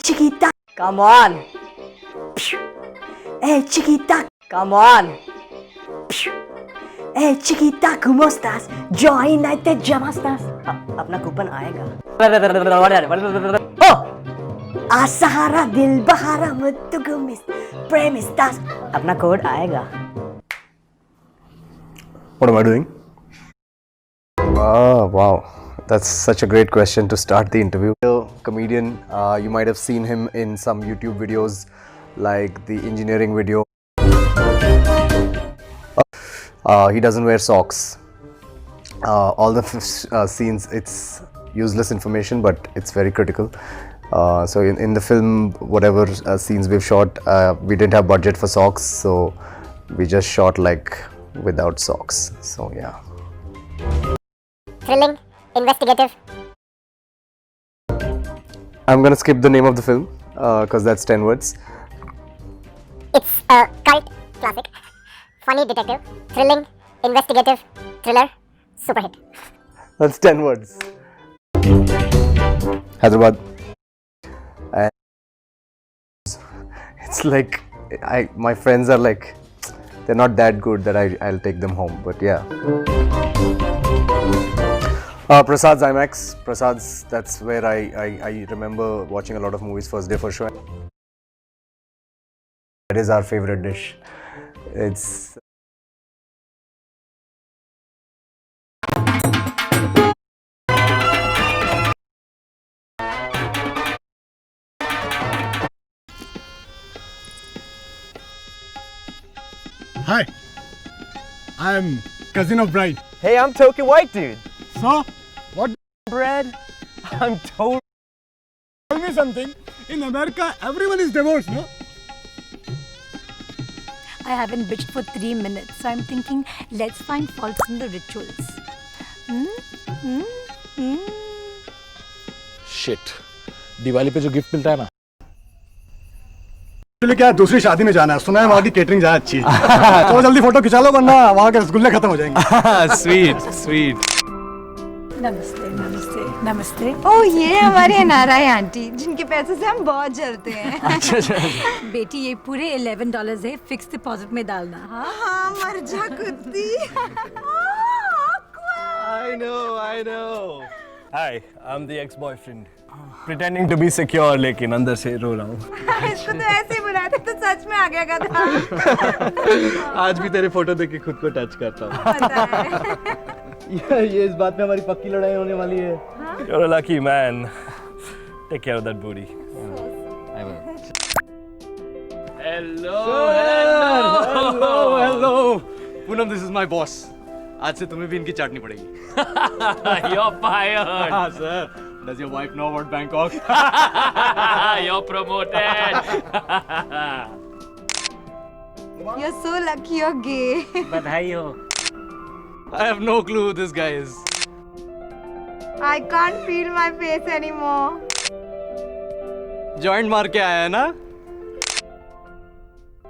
Chiquita, come on. Hey Chiquita, come on. Hey Chiquita, ¿cómo estás? Join United, ¿cómo estás? अपना coupon आएगा. Oh! Asahara dil bahara muttugumis premistas. अपना code आएगा. What am I doing? Oh, wow. That's such a great question to start the interview. Comedian, you might have seen him in some YouTube videos like the engineering video. He doesn't wear socks. All the scenes, it's useless information, but it's very critical. So in the film, whatever scenes we've shot, we didn't have budget for socks, so we just shot like without socks. So yeah. Thrilling, investigative. I'm gonna skip the name of the film because that's 10 words. It's a cult classic. Funny detective, thrilling, investigative, thriller, super hit. That's 10 words. Hyderabad. And it's like my friends are like, they're not that good that I'll take them home, but yeah. Prasad's IMAX. Prasad's, that's where I remember watching a lot of movies first day for sure. It is our favorite dish. It's Hi, I'm cousin of bride. Hey, I'm Token White Dude. So, what? Bread? I'm totally. Tell me something. In America, everyone is divorced, no? I haven't bitched for 3 minutes, so I'm thinking, let's find faults in the rituals. Shit Diwali पे जो gift मिलता है ना actually क्या है, दूसरी शादी में जाना है. सुना है वहाँ की केटरिंग ज़्यादा अच्छी है. तो जल्दी फोटो खिंचा लो वरना वहाँ के रसगुल्ले खत्म हो जाएंगे. स्वीट स्वीट नमस्ते नमस्ते नमस्ते. ओह ये हमारे एनआरआई आंटी जिनके पैसे से हम बहुत जलते हैं. अच्छा बेटी ये पूरे $11 है, फिक्स डिपॉजिट में डालना. हाँ मर जा कुत्ती. I know. Hi, I'm the ex-boyfriend. Pretending to be secure, लेकिन अंदर से रो रहा हूँ. इसको तो ऐसे ही बुलाते तो सच में आ गया था. आज भी तेरे फोटो देख के खुद को टच करता हूँ. पता है. ये इस बात में हमारी पक्की लड़ाई होने वाली है. You're a lucky man. Take care of that booty. I will. Hello Poonam this is my boss. आज से तुम्हें भी इनकी चाटनी पड़ेगी. You're fired. हाँ sir. Does your wife know about Bangkok? You're promoted. You're so lucky you're gay. बधाई हो. I have no clue who this guy is. I can't feel my face anymore. Joint मार के आया है ना.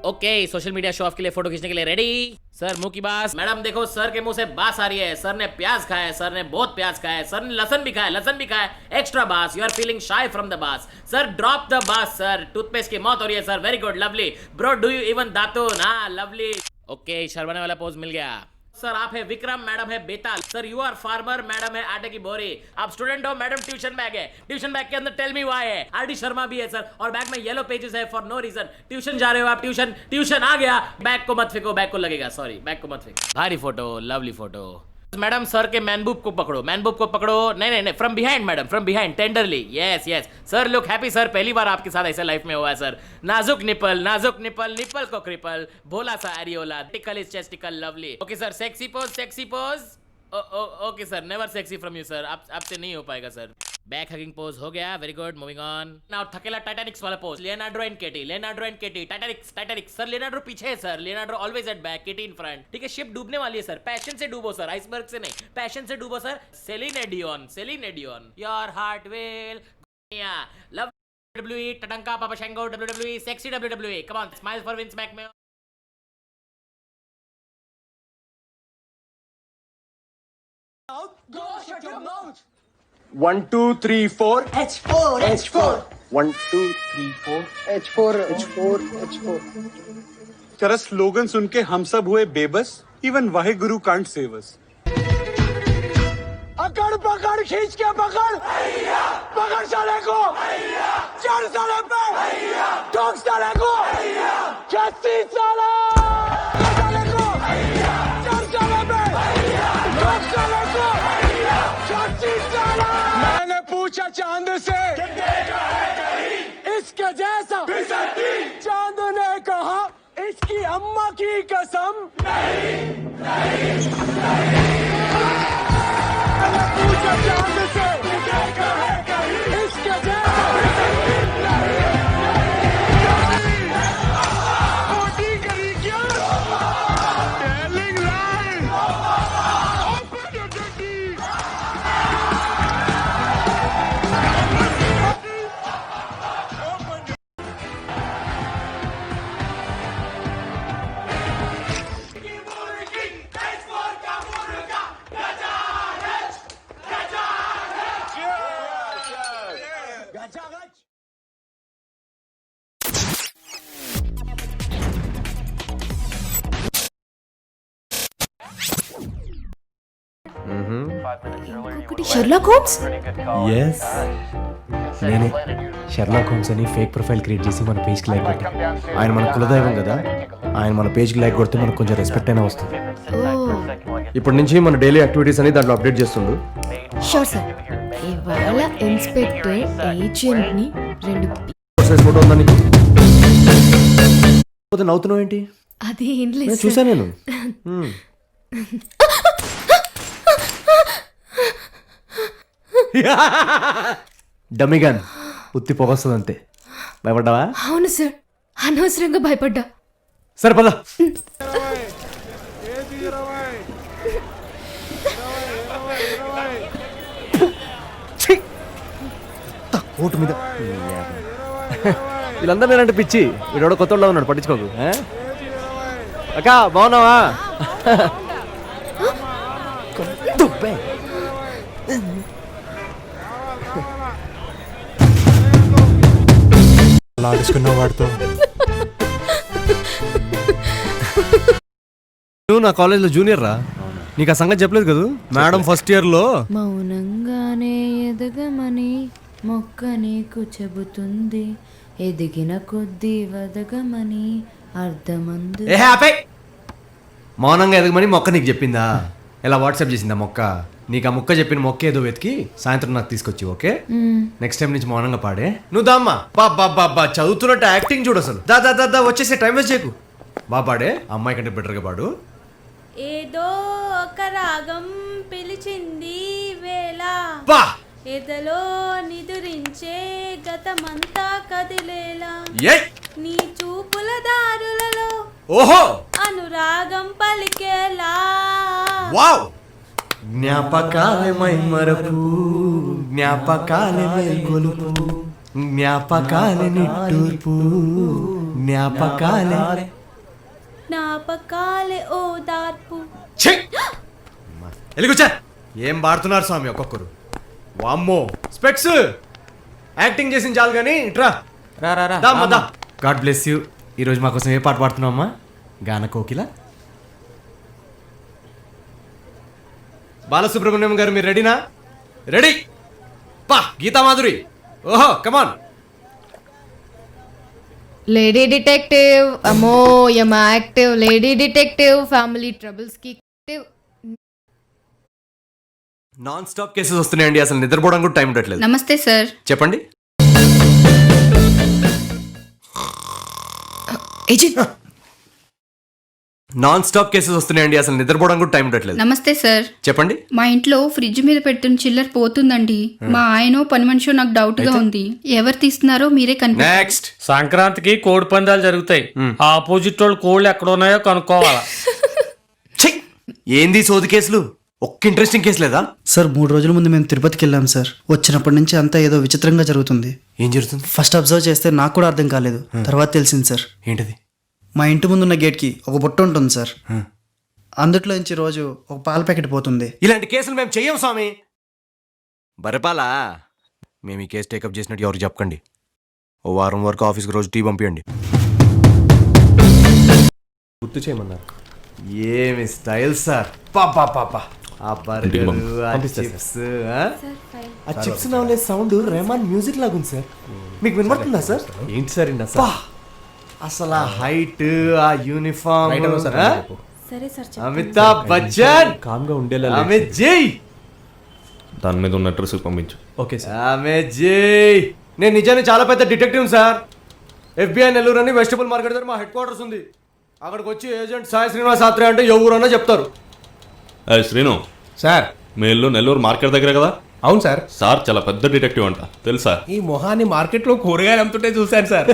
Okay social media show off के लिए photo खींचने के लिए रेडी. सर मुंह की बात. मैडम देखो सर के मुंह से बास आ रही है. सर ने प्याज खाया है, सर ने बहुत प्याज खाया है, सर ने लसन भी खाया है. Extra bass. You are feeling shy from the bass. Sir drop the bass. Sir toothpaste की मौत हो रही है sir. Very good lovely bro. Do you even दातुन? हाँ लवली. ओके शर्माने वाला पोज मिल गया. सर आप है विक्रम, मैडम है Betal. Sir you are farmer, madam है आटे की बोरी. आप स्टूडेंट हो, मैडम ट्यूशन बैग है. ट्यूशन बैग के अंदर टेल मी व्हाई है. आरडी शर्मा भी है सर. और बैग में येलो पेजेस है फॉर नो रीजन. ट्यूशन जा रहे हो आप. ट्यूशन आ गया. बैग को मत फेंको, बैग को लगेगा. सॉरी बैग को मत फेंको. भारी photo, lovely photo. Madam sir के मैनबूब को पकड़ो. नहीं from behind madam, from behind tenderly. Yes sir look happy sir. पहली बार आपके साथ ऐसा लाइफ में हुआ है सर. नाजुक निपल को क्रिपल. भोला सा areola. Tickle is chesticle. Lovely. Okay sir sexy pose. Okay sir never sexy from you sir. आपसे नहीं हो पाएगा सर. बैक हगिंग पोज हो गया. Very good. Moving on. Now थकेला टाइटैनिक्स वाला pose. Leonardo and Katie. Titanic sir. Leonardo पीछे है sir. Leonardo always at back, Katie in front. ठीक है शिप डूबने वाली है सर. पैशन से डूबो सर, आइसबर्ग से नहीं. पैशन से डूबो sir. Celine Dion. Your heart will love WWE Tatanka Papa Shango WWE sexy WWE. Come on smile for Vince McMahon. 1 2 3 4 H4. 1 2 3 4 H4 H4 H4 तेरा स्लोगन सुन के हम सब हुए बेबस. Even Waheguru can't save us. अकड़ पकड़ खींच के पकड़. पकड़ साले को. चढ़ साले पे. ठोक साले को. कैसी साला. साले को. चढ़ साले पे. ठोक साले को. कैसी साला. मैंने पूछा चांद से. इसके जैसा. चांद ने कहा इसकी अम्मा की कसम. मैंने पूछा चांद से. इसके जैसा. मोटी करी क्या? Telling lies. Open your duty. Sherlock Holmes yes నేనే షెర్లాక్ హోమ్స్ అని ఫేక్ ప్రొఫైల్ క్రియేట్ చేసి మన పేజ్కి లైక్ కొట్టాం. ఆయన మన కులదైవం కదా, ఆయన మన పేజ్కి లైక్ కొడితే మనకు కొంచెం రెస్పెక్ట్ అయినా వస్తుంది. ఇప్పటి నుంచి మన డైలీ యాక్టివిటీస్ అని దాంట్లో అప్డేట్ చేస్తుండు. Sure sir. ఇవాళ ఇన్స్పెక్టర్ ఏజెంట్ ని 2 సైజ్ ఫోటో ఉందా నీకు? పోతే నవ్వుతున్నావు ఏంటి? అది ఏం లేదు చూసా నేను. డమ్మిగాన్ ఉత్తి పొగొస్తుంది అంతే. భయపడ్డావా? అవును సార్, అనవసరంగా భయపడ్డా. సరే పద. కోటు మీద వీళ్ళందరూ నేనంటే పిచ్చి. వీడెవడో కొత్త వాళ్ళు ఉన్నాడు, పట్టించుకోకు. అక్క బాగున్నావా? దుబ్బే. లాడుకున్న వాడితో నువ్వు నా కాలేజ్లో జూనియర్ రా, నీకు ఆ సంగతి చెప్పలేదు కదా. మేడం ఫస్ట్ ఇయర్లో మౌనంగానే ఎదగమని మొక్క నీకు చెబుతుంది, ఎదిగిన కొద్దీ వదగమని అర్థమందు. ఏ హ్యాపీ మౌనంగా ఎదగమని మొక్క నీకు చెప్పిందా? ఎలా వాట్సాప్ చేసిందా మొక్క? నీకు ఆ మొక్క చెప్పిన మొక్క ఏదో వెతికి సాయంత్రం నాకు తీసుకొచ్చి, ఓకే? నెక్స్ట్ టైం నుంచి మౌనంగా పాడే. నువ్వు దామ్మా బాబా చదువుతున్నట్టు యాక్టింగ్ చూడు అసలు. దా వచ్చేసే, టైం వేస్ట్ చేయకు. బాగా పాడే, అమ్మాయి కంటే బెటర్గా పాడు. ఏదో ఒక రాగం పిలిచింది వేళ, బా ఎదలో నిదురించే గతమంతా కదిలేలా, ఏయ్ నీ చూపుల దారులలో ఓహో అనురాగం పలికేలా. వావ్ జ్ఞాపకాలే మైమరపు, జ్ఞాపకాలే మేల్కొలుపు, జ్ఞాపకాలే నిట్టూర్పు, జ్ఞాపకాలే జ్ఞాపకాలే ఓదార్పు. ఎలుగుచా ఏం పాడుతున్నారు స్వామి ఒక్కొక్కరు. వామ్మో స్పెక్స్ యాక్టింగ్ చేసిన చాలు కానీ ఇట్రా. God bless you. ఈరోజు మా కోసం ఏ పాట పాడుతున్నావమ్మా? గాన కోకిల. బాలసుబ్రహ్మణ్యం గారు మీరు రెడీనా? రెడీ పా. గీతా మాధురి ఓహో కమాన్. లేడీ డిటెక్టివ్ అమ్మో యమ active, lady detective family troubles కి యాక్టివ్. నాన్ స్టాప్ కేసెస్ వస్తున్నాయండి, అసలు నిద్రపోవడం కూడా టైం ఉండట్లేదు. నమస్తే సార్. చెప్పండి. నాన్ స్టాప్ కేసెస్ వస్తున్నాయండి, అసలు నిద్రపోవడం కూడా టైం ఉండట్లేదు. నమస్తే సార్. చెప్పండి. మా ఇంట్లో ఫ్రిడ్జ్ మీద పెట్టిన చిల్లర పోతుందండి. మా ఆయన పని మనిషి నాకు డౌట్ గా ఉంది. ఎవరు తీస్తున్నారో మీరే కనిపి. నెక్స్ట్. సంక్రాంతికి కోడి పందాలు జరుగుతాయి. ఆపోజిట్ వాళ్ళు కోళ్ళు ఎక్కడ ఉన్నాయో కనుక్కోవాలా. ఏంది సోది కేసులు? ఒక్క ఇంట్రెస్టింగ్ కేసు లేదా? సార్ 3 రోజుల ముందు మేము తిరుపతికి వెళ్ళాం సార్. వచ్చినప్పటి నుంచి అంతా ఏదో విచిత్రంగా జరుగుతుంది. ఏం జరుగుతుంది? ఫస్ట్ అబ్జర్వ్ చేస్తే నాకు కూడా అర్థం కాలేదు, తర్వాత తెలిసింది సార్. ఏంటది? మా ఇంటి ముందున్న గేట్కి ఒక బుట్ట ఉంటుంది సార్. అందుట్లో నుంచి రోజు ఒక పాల ప్యాకెట్ పోతుంది. ఇలాంటి కేసులు మేము చెయ్యం స్వామి. బరపాలా మేము ఈ కేసు టేకప్ చేసినట్టు ఎవరు చెప్పకండి. ఓ వారం వరకు ఆఫీస్కి రోజు టీ పంపించండి. గుర్తు చేయమన్నారు. ఏమి స్టైల్ సార్. పాపా పాపా ఆ బర్గర్, ఆ చిప్స్, ఆ చిప్స్ నవ్వలే సౌండ్ రెహమాన్ మ్యూజిక్ లాగుంది సార్. మీకు వినబడుతుందా సార్? ఏంటి సార్ ఇందా సార్ అసలు ఆ హైట్, ఆ యూనిఫామ్. అమితాబ్ బచ్చన్ కామ్గా ఉండేలా అమిత్ జై దాని మీద ఉన్న అడ్రస్ పంపించు. Okay sir. అమిత్ జై నేను నిజాన్ని చాలా పెద్ద డిటెక్టివ్ సార్. FBI నెల్లూరు అని వెజిటబుల్ మార్కెట్ దగ్గర మా హెడ్ క్వార్టర్స్ ఉంది. అక్కడికి వచ్చి ఏజెంట్ సాయి శ్రీనివాస్ ఆత్రే అంటే ఎవరన్నా చెప్తారు. శ్రీను సార్ మీ ఇల్లు నెల్లూరు మార్కెట్ దగ్గర కదా? అవును సార్. సార్ చాలా పెద్ద డిటెక్టివ్ అంట తెలుసా? ఈ మొహాన్ని మార్కెట్లో కూరగాయలు అమ్ముతుంటే చూశాను సార్.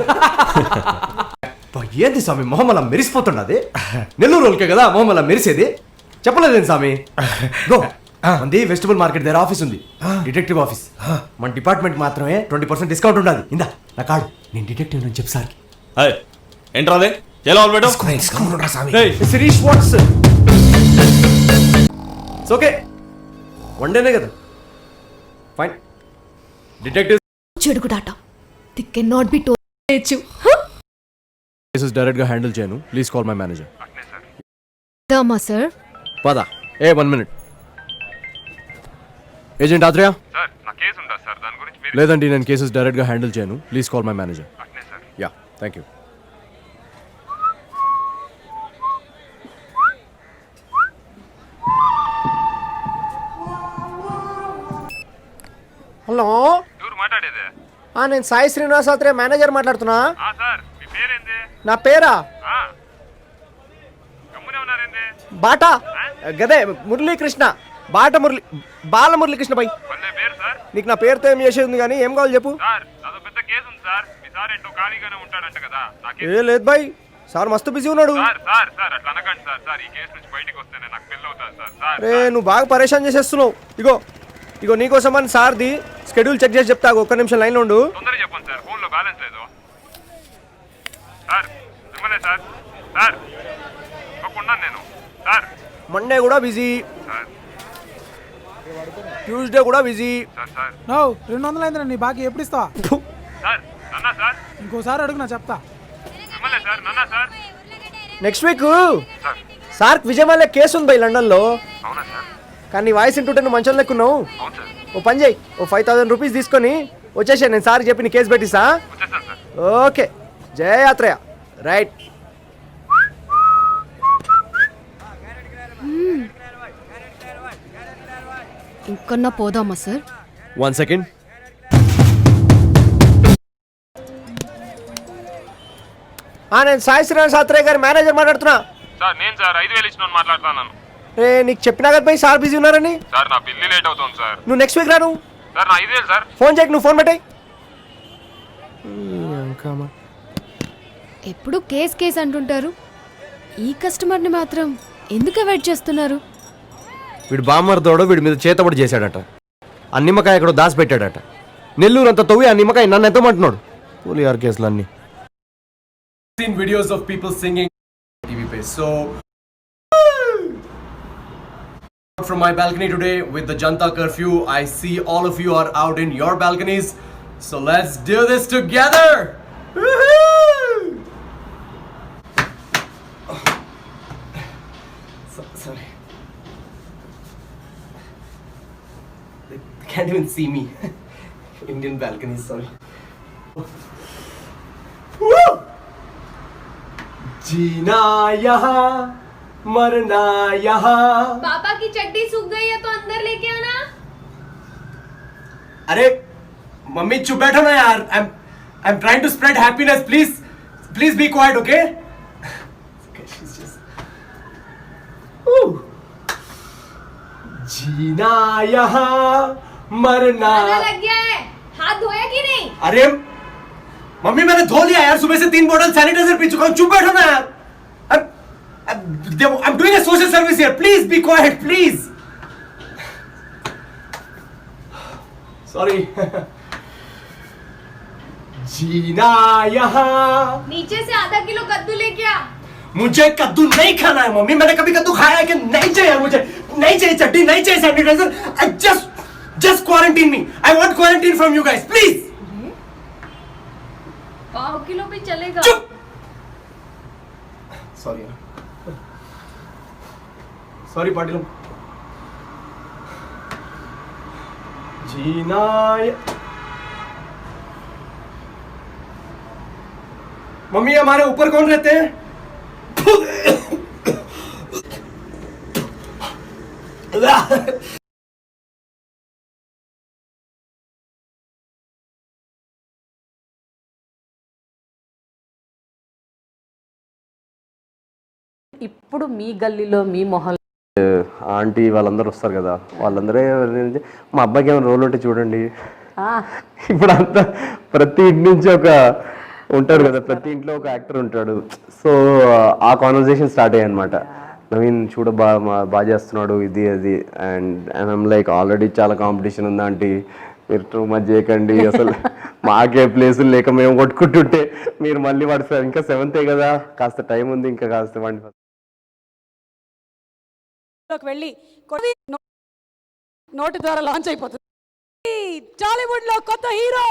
ఏంది స్వామి మొహం అలా మెరిసిపోతున్నది? నెల్లూరు వాళ్ళకే కదా మొహం అలా మెరిసేది. చెప్పలేదేంటి స్వామి? మంది వెజిటబుల్ మార్కెట్ దగ్గర ఆఫీస్ ఉంది, డిటెక్టివ్ ఆఫీస్. మన డిపార్ట్మెంట్ మాత్రమే 20% డిస్కౌంట్ ఉండదు. ఇందా నా కార్డు, నేను డిటెక్టివ్ అని చెప్పు సార్. ఏంట్రా అదే ఎలా శిరీష్ వాట్స్ ఓకే వన్ డేనే కదా. ఫైన్. డిటెక్టివ్ చెడుగుడాట the can not be told. Cases direct గా హ్యాండిల్ చేయను. Please call my manager. దమా సార్ పదా. 1 minute. ఏజెంట్ ఆత్రేయ. లేదండి నేను కేసెస్ డైరెక్ట్ గా హ్యాండిల్ చేయను. Please call my manager. Yeah thank you. Hello, నేను సాయి శ్రీనివాస్ ఆత్రే మేనేజర్ మాట్లాడుతున్నా. నా పేరా బాటా గదే మురళీకృష్ణ. బాలమురళీకృష్ణ బై. నీకు నా పేరుతో ఏం చేసేది ఉంది కానీ ఏం కావాలి చెప్పు. ఏ లేదు బాయ్, సార్ మస్తు బిజీ ఉన్నాడు. రే నువ్వు బాగా పరేషాన్ చేసేస్తున్నావు. ఇగో నీకోసం అని సార్ది షెడ్యూల్ చెక్ చేసి చెప్తా. ఒక్క నిమిషం లైన్లో ఉండు. మండే కూడా బిజీ, ట్యూస్డే కూడా బిజీ. 200 అయిందిరా నీ బాకీ ఎప్పుడు ఇస్తావా? ఇంకోసారి అడుగు నా చెప్తా. నెక్స్ట్ వీక్ సార్ విజయవాడలో కేసు ఉంది బై లండన్లో. కానీ వాయిస్ ఇంటుంటే నువ్వు మంచం లెక్కున్నావు. ఓ పని చేయి, ఓ 5000 రూపీస్ తీసుకొని వచ్చేసా. నేను సార్ చెప్పి నీ కేసు పెట్టిస్తా. ఓకే జయ ఆత్రేయ. రైట్. ఇంకన్నా పోదామా సార్? 1 second. నేను సాయి శ్రీనివాస్ ఆత్రేయ గారి మేనేజర్ మాట్లాడుతున్నా. సార్ నేను సార్ 5000 ఇచ్చిన మాట్లాడుతున్నాను. రే నీకు చెప్పినా కదా పోయి సార్ బిజీ ఉన్నారని. సార్ నా బిల్లు లేట్ అవుతుంది సార్. నువ్వు నెక్స్ట్ వీక్ రాను. సార్ నా 5000 సార్. ఫోన్ చేయకు, నువ్వు ఫోన్ పెట్టాయి. ఎప్పుడు కేస్ అంటుంటారు, ఈ కస్టమర్ని మాత్రం ఎందుకు అవాయిడ్ చేస్తున్నారు? వీడు బామ్మర్దోడు వీడి మీద చేతబడి చేశాడట. ఆ నిమ్మకాయ ఎక్కడో దాచి పెట్టాడట. నెల్లూరు అంతా తవ్వి ఆ నిమ్మకాయ నన్ను ఎంతమంటున్నాడు. పోలీఆర్ కేసులు అన్ని. Seen videos of people singing TV page. So from my balcony today with the Janta curfew, I see all of you are out in your balconies. So let's do this together. Sorry. They can't even see me. Indian balconies, sorry. Woo! जीना यहाँ मरना यहाँ. पापा की चड्डी सूख गई है तो अंदर लेके आना. अरे मम्मी चुप बैठो ना यार. I'm trying to spread happiness. Please be quiet, okay? जीना यहाँ मरना. लग गया है. हाथ धोया कि नहीं? अरे मम्मी मैंने धो लिया यार. सुबह से 3 बोतल सैनिटाइजर पी चुका हूँ. चुप बैठो ना यार. I'm doing a social service here. Please be quiet, please. Sorry. जीना यहाँ. नीचे से आधा किलो कद्दू लेके आ. मुझे कद्दू नहीं खाना है मम्मी. मैंने कभी कद्दू खाया है कि नहीं चाहिए मुझे. नहीं चाहिए चट्टी, नहीं चाहिए sanitiser. Just quarantine me. I want quarantine from you guys, please. Kilo भी चलेगा। सॉरी पाटिल जीना मम्मी हमारे ऊपर कौन रहते हैं? ఇప్పుడు మీ గల్లీలో మీ మొహల్ ఆంటీ వాళ్ళందరూ వస్తారు కదా, వాళ్ళందరూ మా అబ్బాయికి ఏమైనా రోల్ ఉంటే చూడండి. ఇప్పుడు అంతా ప్రతి ఇంటి నుంచి ఒక ఉంటాడు కదా, ప్రతి ఇంట్లో ఒక యాక్టర్ ఉంటాడు. సో ఆ కాన్వర్జేషన్ స్టార్ట్ అయ్యాయి అనమాట. నవీన్ చూడ బాగా చేస్తున్నాడు ఇది అది, అండ్ ఐఎమ్ లైక్ ఆల్రెడీ చాలా కాంపిటీషన్ ఉంది ఆంటీ, మీరు టూ మచ్ చేయకండి, అసలు మాకే ప్లేసులు లేక మేము కొట్టుకుంటుంటే మీరు మళ్ళీ వాడు ఇంకా 7th కదా, కాస్త టైం ఉంది, ఇంకా కాస్త వాడిని వెళ్ళి నోటి ద్వారా లాంచ్ అయిపోతుంది. టాలీవుడ్ లో కొత్త హీరో.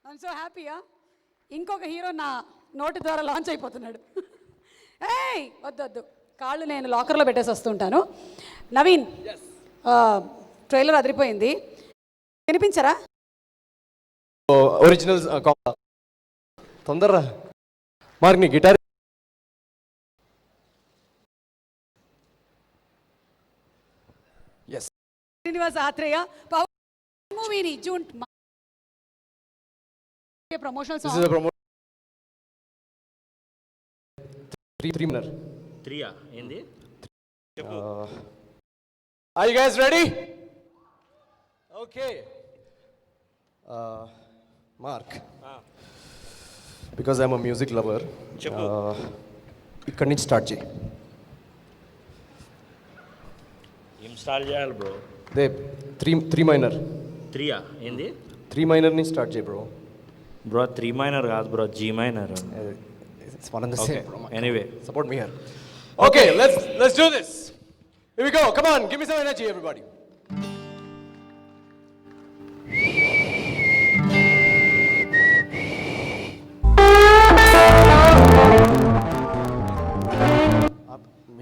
ఐఎమ్ సో హ్యాపీయా, ఇంకొక హీరో నా నోటి ద్వారా లాంచ్ అయిపోతున్నాడు. వద్దు కాళ్ళు నేను లాకర్లో పెట్టేసి వస్తుంటాను. నవీన్, ట్రైలర్ అదిరిపోయింది, వినిపించరా? ఒరిజినల్ తొందరరా మార్క్, నీ గిటార్ శ్రీనివాస్ ఆత్రేయ మూవీని June promotional song. Are you guys ready? Okay. Mark. Because I'm a music lover. ఇక్కడి నుంచి స్టార్ట్ చేయి. ఏం స్టార్ట్ చేయాలి బ్రో? They 3 minor. 3 ఏంది? 3 మైనర్ నుంచి స్టార్ట్ చేయి బ్రో. బ్రో 3 మైనర్ కాదు bro, G minor. It's one and the same. Anyway, support me here. Okay, let's do this. Here we go. Come on, give me some energy, everybody.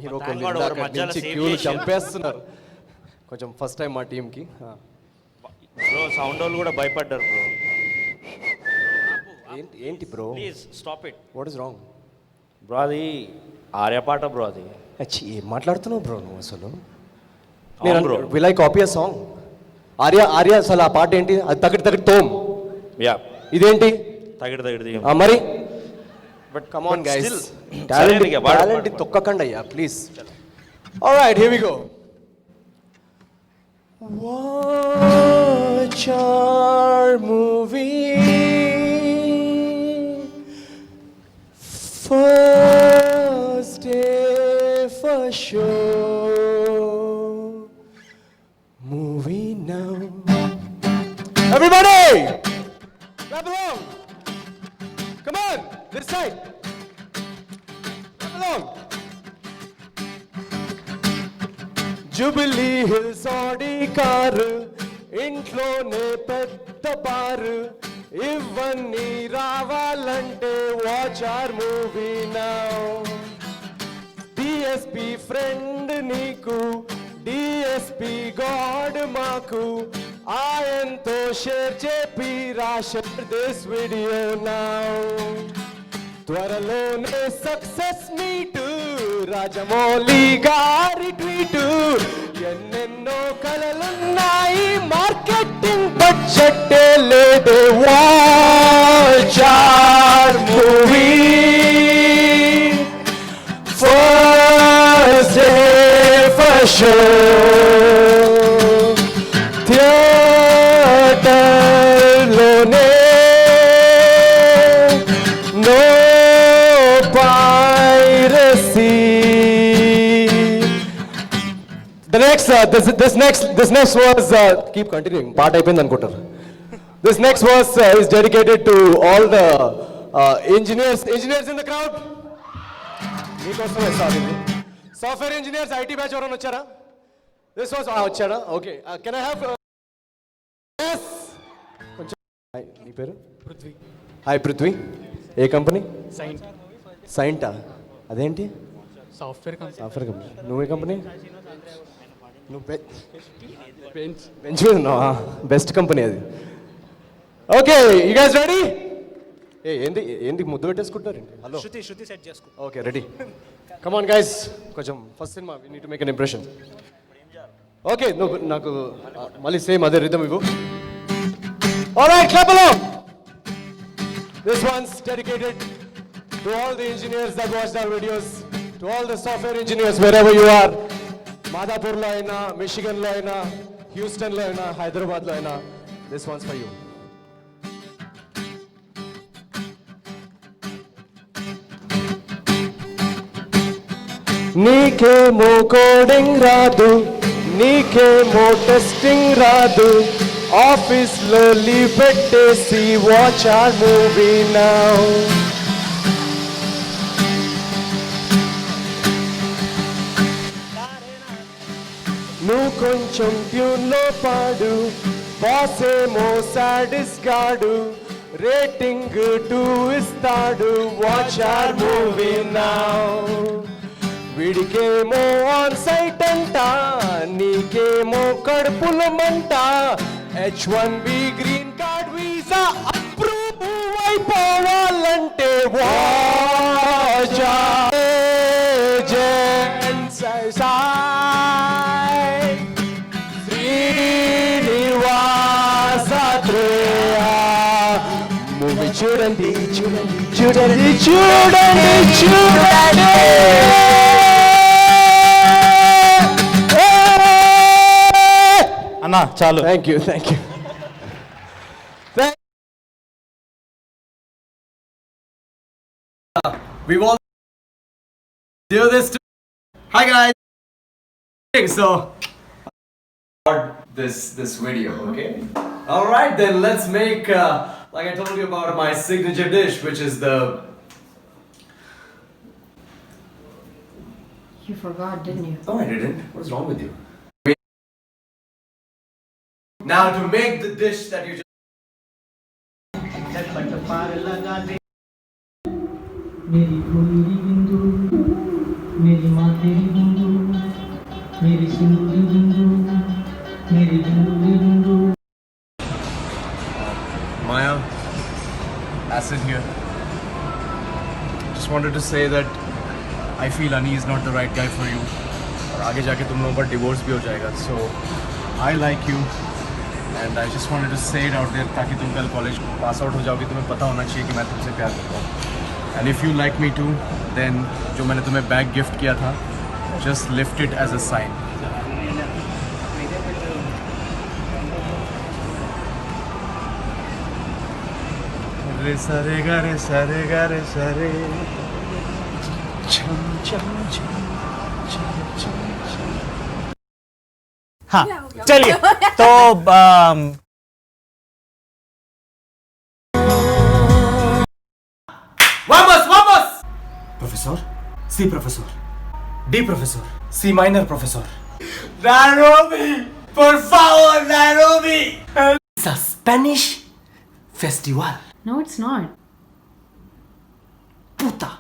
Hero క్యూలు చంపేస్తున్నారు. కొంచెం first time మా టీంకి. Bro sound వాళ్ళు కూడా భయపడ్డారు bro. ఏంటి bro? Please stop it. What is wrong bro? అది ఆర్యపాట బ్రో. అది ఏం మాట్లాడుతున్నావు బ్రో నువ్వు అసలు? Bro will I copy a song? Arya అసలు ఆ పాట ఏంటి? అది తగిడి తోమ్. యా, ఇదేంటి తగిడి మరి? But come on guys, talent తొక్కకండి అయ్యా please. Alright, here we go. Watch our movie, first day for sure, movie now. Everybody, clap along. Come on, this side. Clap along. Jubilee Hills Audi car, ఇంట్లోనే పెద్ద bar, ఇవన్నీ రావాలంటే watch our movie now. DSP friend నీకు, DSP god మాకు, ఆయనతో share చేపి share this video now. త్వరలోనే success meet, Rajamouli గారి ట్వీటు, ఎన్నెన్నో కలలున్నాయి, మార్కెటింగ్ బడ్జెట్ లేదే. Watch our movie, first day for sure, థియేటర్లోనే, no piracy. This next was keep continuing. Part అయిపోయింది అనుకుంటారు. This next was is dedicated to all the engineers in the crowd. మీకోసమే sir ఇది. Software engineers, IT batch ఎవరైనా వచ్చారా? This was వచ్చారా? Okay. Can I have yes. నీ పేరు? Prithvi. Hi Prithvi. ఏ కంపెనీ? సైంటా? అదేంటి? Software company. నువ్వే కంపెనీ? నువ్వు బెంచ్ మీద ఉన్నావా? బెస్ట్ కంపెనీ అది. Okay, you guys ready? ఏంటి ముద్దు పెట్టేసుకుంటారు? హలో, శృతి సెట్ చేసుకో. Okay, ready. Come on guys, కొంచెం ఫస్ట్ సినిమా we need to make an impression. Okay, నువ్వు నాకు మళ్ళీ సేమ్ అదే రిథమ్ ఇవ్వు. Alright, clap along. This one's dedicated to all the engineers that watched our videos, to all the software engineers wherever you are. Madhapurlo aina, Michigan lo aina, Houston lo aina, Hyderabad lo aina. This one's for you. నీకేమో coding రాదు, నీకేమో testing రాదు, ఆఫీస్లో leave పెట్టేసి watch our movie now. నువ్వు కొంచెం ట్యూన్లో పాడు, boss ఏమో సాడిస్ గాడు, రేటింగ్ 2 ఇస్తాడు, వాచ్ ఆర్ మూవీ నౌ. వీడికేమో ఆన్ సైట్ అంట, నీకేమో కడుపుల మంట, H1B green card visa approve అయిపోవాలంటే వాచ్ మూవీ చూడండి చూడండి చూడండి చూడండి చూడండి. అన్నా చాలు. Thank you. We've all do this. Hi guys. So this video, okay? All right, then let's make like I told you about my signature dish, which is the. You forgot, didn't you? Oh, I didn't. What's wrong with you? Now to make the dish that you just. मेरी कोयली बिंदु, मेरी माँ तेरी बिंदु, मेरी सिंदूरी बिंदु, मेरी बिंदुरी बिंदु. Maya, acid here. Just wanted to say that I feel Ani is not the right guy for you. और आगे जाके तुम लोगों का divorce भी हो जाएगा. So I like you, and I just wanted to say it out there ताकि तुम कल कॉलेज पास आउट हो जाओगे, तुम्हें पता होना चाहिए कि मैं तुमसे प्यार करता हूँ. And if you like me too, then जो मैंने तुम्हें बैग गिफ्ट किया था, just lift it as a sign. रे सरे गा रे सरे गा रे सरे छम छम छम छम छम छम. हाँ चलिए तो Vamos! Professor, C professor, D professor, C minor professor. Nairobi! Por favor, Nairobi! It's a Spanish festival. No, it's not. Puta!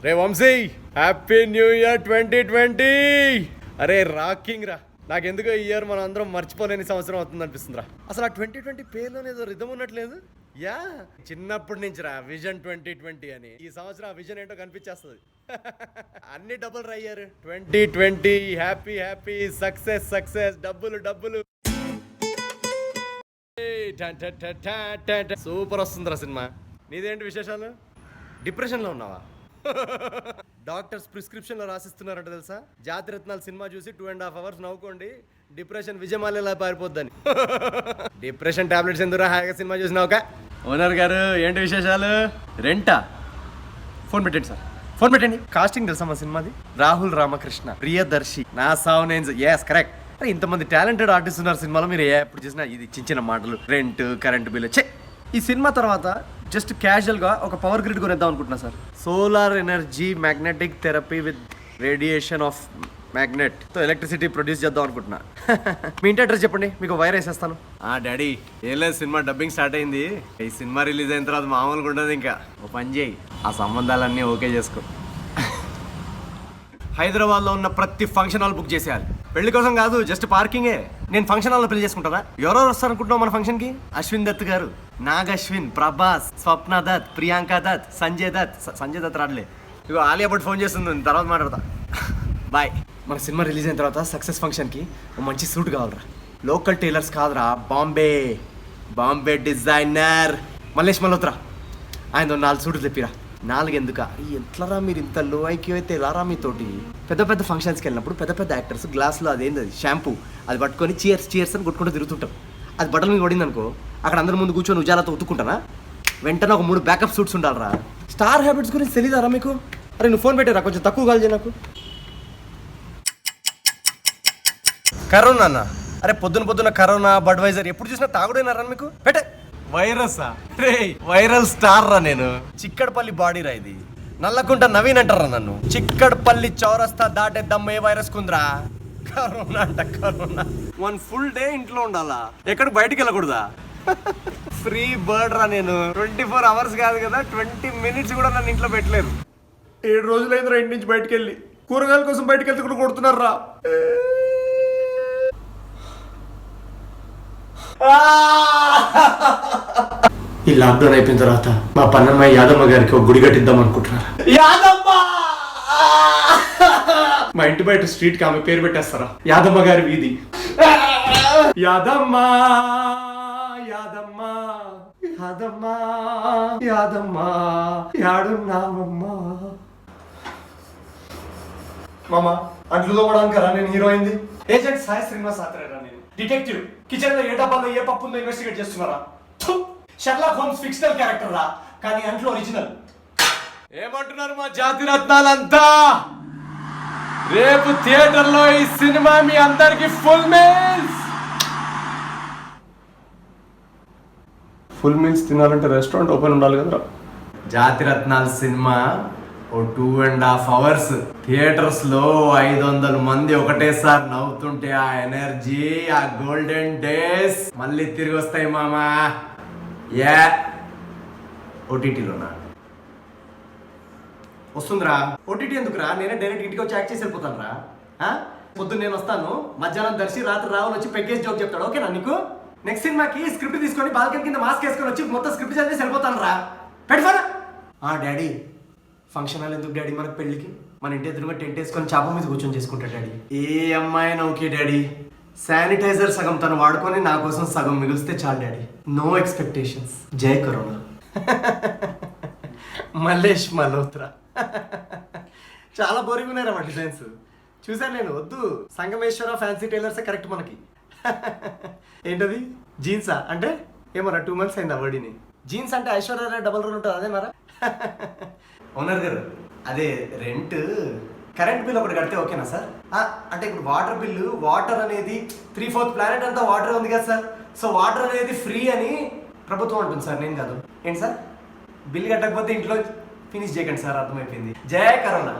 Ray Vamsi! Happy New Year 2020! అరే రాకింగ్ రా, నాకెందుకో ఈ ఇయర్ మనం అందరం మర్చిపోలేని సంవత్సరం అవుతుంది అనిపిస్తుందిరా. అసలు ఆ 2020 పేరులోనే ఏదో రిధం ఉన్నట్లేదు. యా, చిన్నప్పటి నుంచి రా విజన్ 2020 అని. ఈ సంవత్సరం ఆ విజన్ ఏంటో కనిపించేస్తుంది. అన్ని డబ్బులు అయ్యారు. 2020 హ్యాపీ హ్యాపీ, సక్సెస్ సక్సెస్, డబ్బులు డబ్బులు. సూపర్ వస్తుందిరా సినిమా. నీదేంటి విశేషాలు? డిప్రెషన్లో ఉన్నావా? డాక్టర్స్ ప్రిస్క్రిప్షన్లో రాసిస్తున్నారంట తెలుసా? జాతిరత్నాలు సినిమా చూసి 2.5 hours నవ్వుకోండి, డిప్రెషన్ విజయమాలేలా పారిపోద్దని. డిప్రెషన్ టాబ్లెట్స్ ఎందుకు హాయిగా సినిమా చూసినావుక? ఓనర్ గారు ఏంటి విశేషాలు? రెంటా? ఫోన్ పెట్టండి సార్, ఫోన్ పెట్టండి. కాస్టింగ్ తెలుసా మా సినిమాది? రాహుల్ రామకృష్ణ, ప్రియదర్శి, నా సావు నేన్స్. Yes correct. ఇంతమంది టాలెంటెడ్ ఆర్టిస్ట్ ఉన్నారు సినిమాలో. మీరు ఎప్పుడు చేసినా ఇది చిన్న మాటలు, రెంట్, కరెంట్ బిల్. ఈ సినిమా తర్వాత జస్ట్ క్యాజువల్గా ఒక పవర్ గ్రిడ్ కొనేద్దాం అనుకుంటున్నా sir. Solar energy magnetic therapy with radiation of మ్యాగ్నెట్తో ఎలక్ట్రిసిటీ ప్రొడ్యూస్ చేద్దాం అనుకుంటున్నా. మీ ఇంటి అడ్రస్ చెప్పండి, మీకు వైర్ వేసేస్తాను. డాడీ ఏం లేదు, సినిమా డబ్బింగ్ స్టార్ట్ అయింది. ఈ సినిమా రిలీజ్ అయిన తర్వాత మామూలుగా ఉండదు. ఇంకా ఓ పని చేయి, ఆ సంబంధాలన్నీ ఓకే చేసుకో. హైదరాబాద్లో ఉన్న ప్రతి ఫంక్షన్ హాల్ బుక్ చేసేయాలి. పెళ్లి కోసం కాదు, జస్ట్ పార్కింగే. నేను ఫంక్షన్ హాల్లో పెళ్లి చేసుకుంటానా? ఎవరెవరు వస్తారు అనుకుంటున్నావు మన ఫంక్షన్కి? అశ్విన్ దత్ గారు, నాగ్ అశ్విన్, ప్రభాస్, స్వప్న దత్, ప్రియాంక దత్, సంజయ్ దత్. సంజయ్ దత్ రాడలే, ఇగో ఆలియా భట్ ఫోన్ చేస్తుంది, తర్వాత మాట్లాడతా. బాయ్. మన సినిమా రిలీజ్ అయిన తర్వాత సక్సెస్ ఫంక్షన్కి ఓ మంచి సూట్ కావాలరా. లోకల్ టైలర్స్ కాదురా, బాంబే డిజైనర్ మల్లేష్ మల్హోత్రా. ఆయన 4 సూట్లు తెప్పిరా. 4 ఎందుక? ఎట్లరా మీరు ఇంత లో ఐక్యూ అయితే ఎలారా మీతోటి? పెద్ద ఫంక్షన్స్కి వెళ్ళినప్పుడు పెద్ద యాక్టర్స్ గ్లాస్లో అదేంది షాంపూ అది పట్టుకొని చీర్స్ అని కొట్టుకుంటూ తిరుగుతుంటాం. అది బట్టల మీద పడింది అనుకో, అక్కడ అందరి ముందు కూర్చొని ఉజాలతో ఉతుక్కుంటానా? వెంటనే ఒక 3 బ్యాకప్ సూట్స్ ఉండాలరా. స్టార్ హ్యాబిట్స్ గురించి తెలియదారా మీకు? అరే నువ్వు ఫోన్ పెట్టారా, కొంచెం తక్కువ కాల్ చేయ నాకు. కరోనా అన్న, అరే పొద్దున కరోనా, బడ్వైజర్ ఎప్పుడు చూసినా తాగుడేనారా మీకు? పెట్టే వైరసా? రే వైరల్ స్టార్ రా నేను. చిక్కడపల్లి బాడీ రా ఇది. నల్లకుంట నవీన్ అంటారా నన్ను. చిక్కడపల్లి చౌరస్తా దాటే దమ్ము ఏ వైరస్ కుందిరా? కరోనా అంట కరోనా. 1 full day ఇంట్లో ఉండాలా, ఎక్కడ బయటికి వెళ్ళకూడదా? ఫ్రీ బర్డ్ రా నేను. 24 hours కాదు కదా, 20 minutes కూడా నన్ను ఇంట్లో పెట్టలేరు. 7 రోజులైందిరా ఇంటి నుంచి బయటకు వెళ్ళి. కూరగాయల కోసం బయటకు వెళ్తే కూడా కొడుతున్నారు రా. ఈ లాక్డౌన్ అయిపోయిన తర్వాత మా పన్నమ్మాయి యాదమ్మ గారికి ఒక గుడి కట్టిద్దాం అనుకుంటున్నారు. యాదమ్మ! మా ఇంటి బయట స్ట్రీట్ కి ఆమె పేరు పెట్టేస్తారా, యాదమ్మ గారి వీధి. యాదమ్మ యాదమ్మ యాదమ్మ యాదమ్మ యాడున్నావమ్మా. మామ అంట్లు తోమడానికి రా నేను హీరోయింది. ఏజెంట్ సాయి శ్రీనివాస్ ఆత్రేయరా నేను. డిటెక్టివ్ కిచెన్ లో ఏ డబ్బాలో ఏ పప్పు ఉందో ఇన్వెస్టిగేట్ చేస్తున్నారా. షెర్లాక్ హోమ్స్ ఫిక్షనల్ క్యారెక్టర్ రా, కానీ అంట్లో ఒరిజినల్. ఏమంటున్నారు మా జాతి రత్నాలంతా? రేపు థియేటర్ లో ఈ సినిమా మీ అందరికి ఫుల్ మీల్స్ తినాలంటే రెస్టారెంట్ ఓపెన్ ఉండాలి కదరా. జాతి రత్నాల సినిమా ఓ 2.5 hours థియేటర్స్ లో 500 మంది ఒకటేసారి నవ్వుతుంటే ఆ ఎనర్జీ, ఆ గోల్డెన్ డేస్ మళ్ళీ తిరిగి వస్తాయి మామా. యా ఓటీటీలోనా వస్తుందిరా? ఓటీటీ ఎందుకురా, నేనే డైరెక్ట్ ఇంటికి వచ్చి యాక్ట్ చేసి వెళ్ళిపోతాను రా. పొద్దున్న నేను వస్తాను, మధ్యాహ్నం దర్శి, రాత్రి రావులు వచ్చి పెగ్గేసి జోక్ చెప్తాడు. ఓకేనా నీకు? నెక్స్ట్ సినిమాకి స్క్రిప్ట్ తీసుకొని బాల్కనీ కింద మాస్క్ వేసుకొని వచ్చి మొత్తం స్క్రిప్ట్ చదివేసి వెళ్ళిపోతాను రా. పెట్టుకోరా. డాడీ ఫంక్షన్ హాల్ ఎందుకు డాడీ? మనకు పెళ్ళికి మన ఇంటి ఎదురుగా టెంట్ వేసుకొని చాప మీద కూర్చొని చేసుకుంటాడు డాడీ. ఏ అమ్మాయినా ఓకే డాడీ, శానిటైజర్ సగం తను వాడుకొని నా కోసం సగం మిగిలిస్తే చాలు డాడీ. No expectations. జై కరోనా. మల్లేష్ మల్హోత్రా. చాలా బోరింగ్ ఉన్నారా మా డిజైన్స్ చూసాను నేను. వద్దు, సంగమేశ్వర ఫ్యాన్సీ టైలర్సే కరెక్ట్ మనకి. ఏంటది జీన్సా అంటే ఏమరా? 2 months అయింది అవడిని. జీన్స్ అంటే ఐశ్వర్య డబల్ రోల్ ఉంటుంది అదే మరా. ఓనర్ గారు అదే రెంట్ కరెంట్ బిల్ ఒకటి కడితే ఓకేనా సార్? అంటే ఇప్పుడు వాటర్ బిల్లు, వాటర్ అనేది 3/4 ప్లానెట్ అంతా వాటర్ ఉంది కదా సార్. సో వాటర్ అనేది ఫ్రీ అని ప్రభుత్వం అంటుంది సార్, నేను కాదు. ఏంటి సార్ బిల్ కట్టకపోతే ఇంట్లో ఫినిష్ చేయకండి సార్, అర్థమైపోయింది. జయ కరోనా.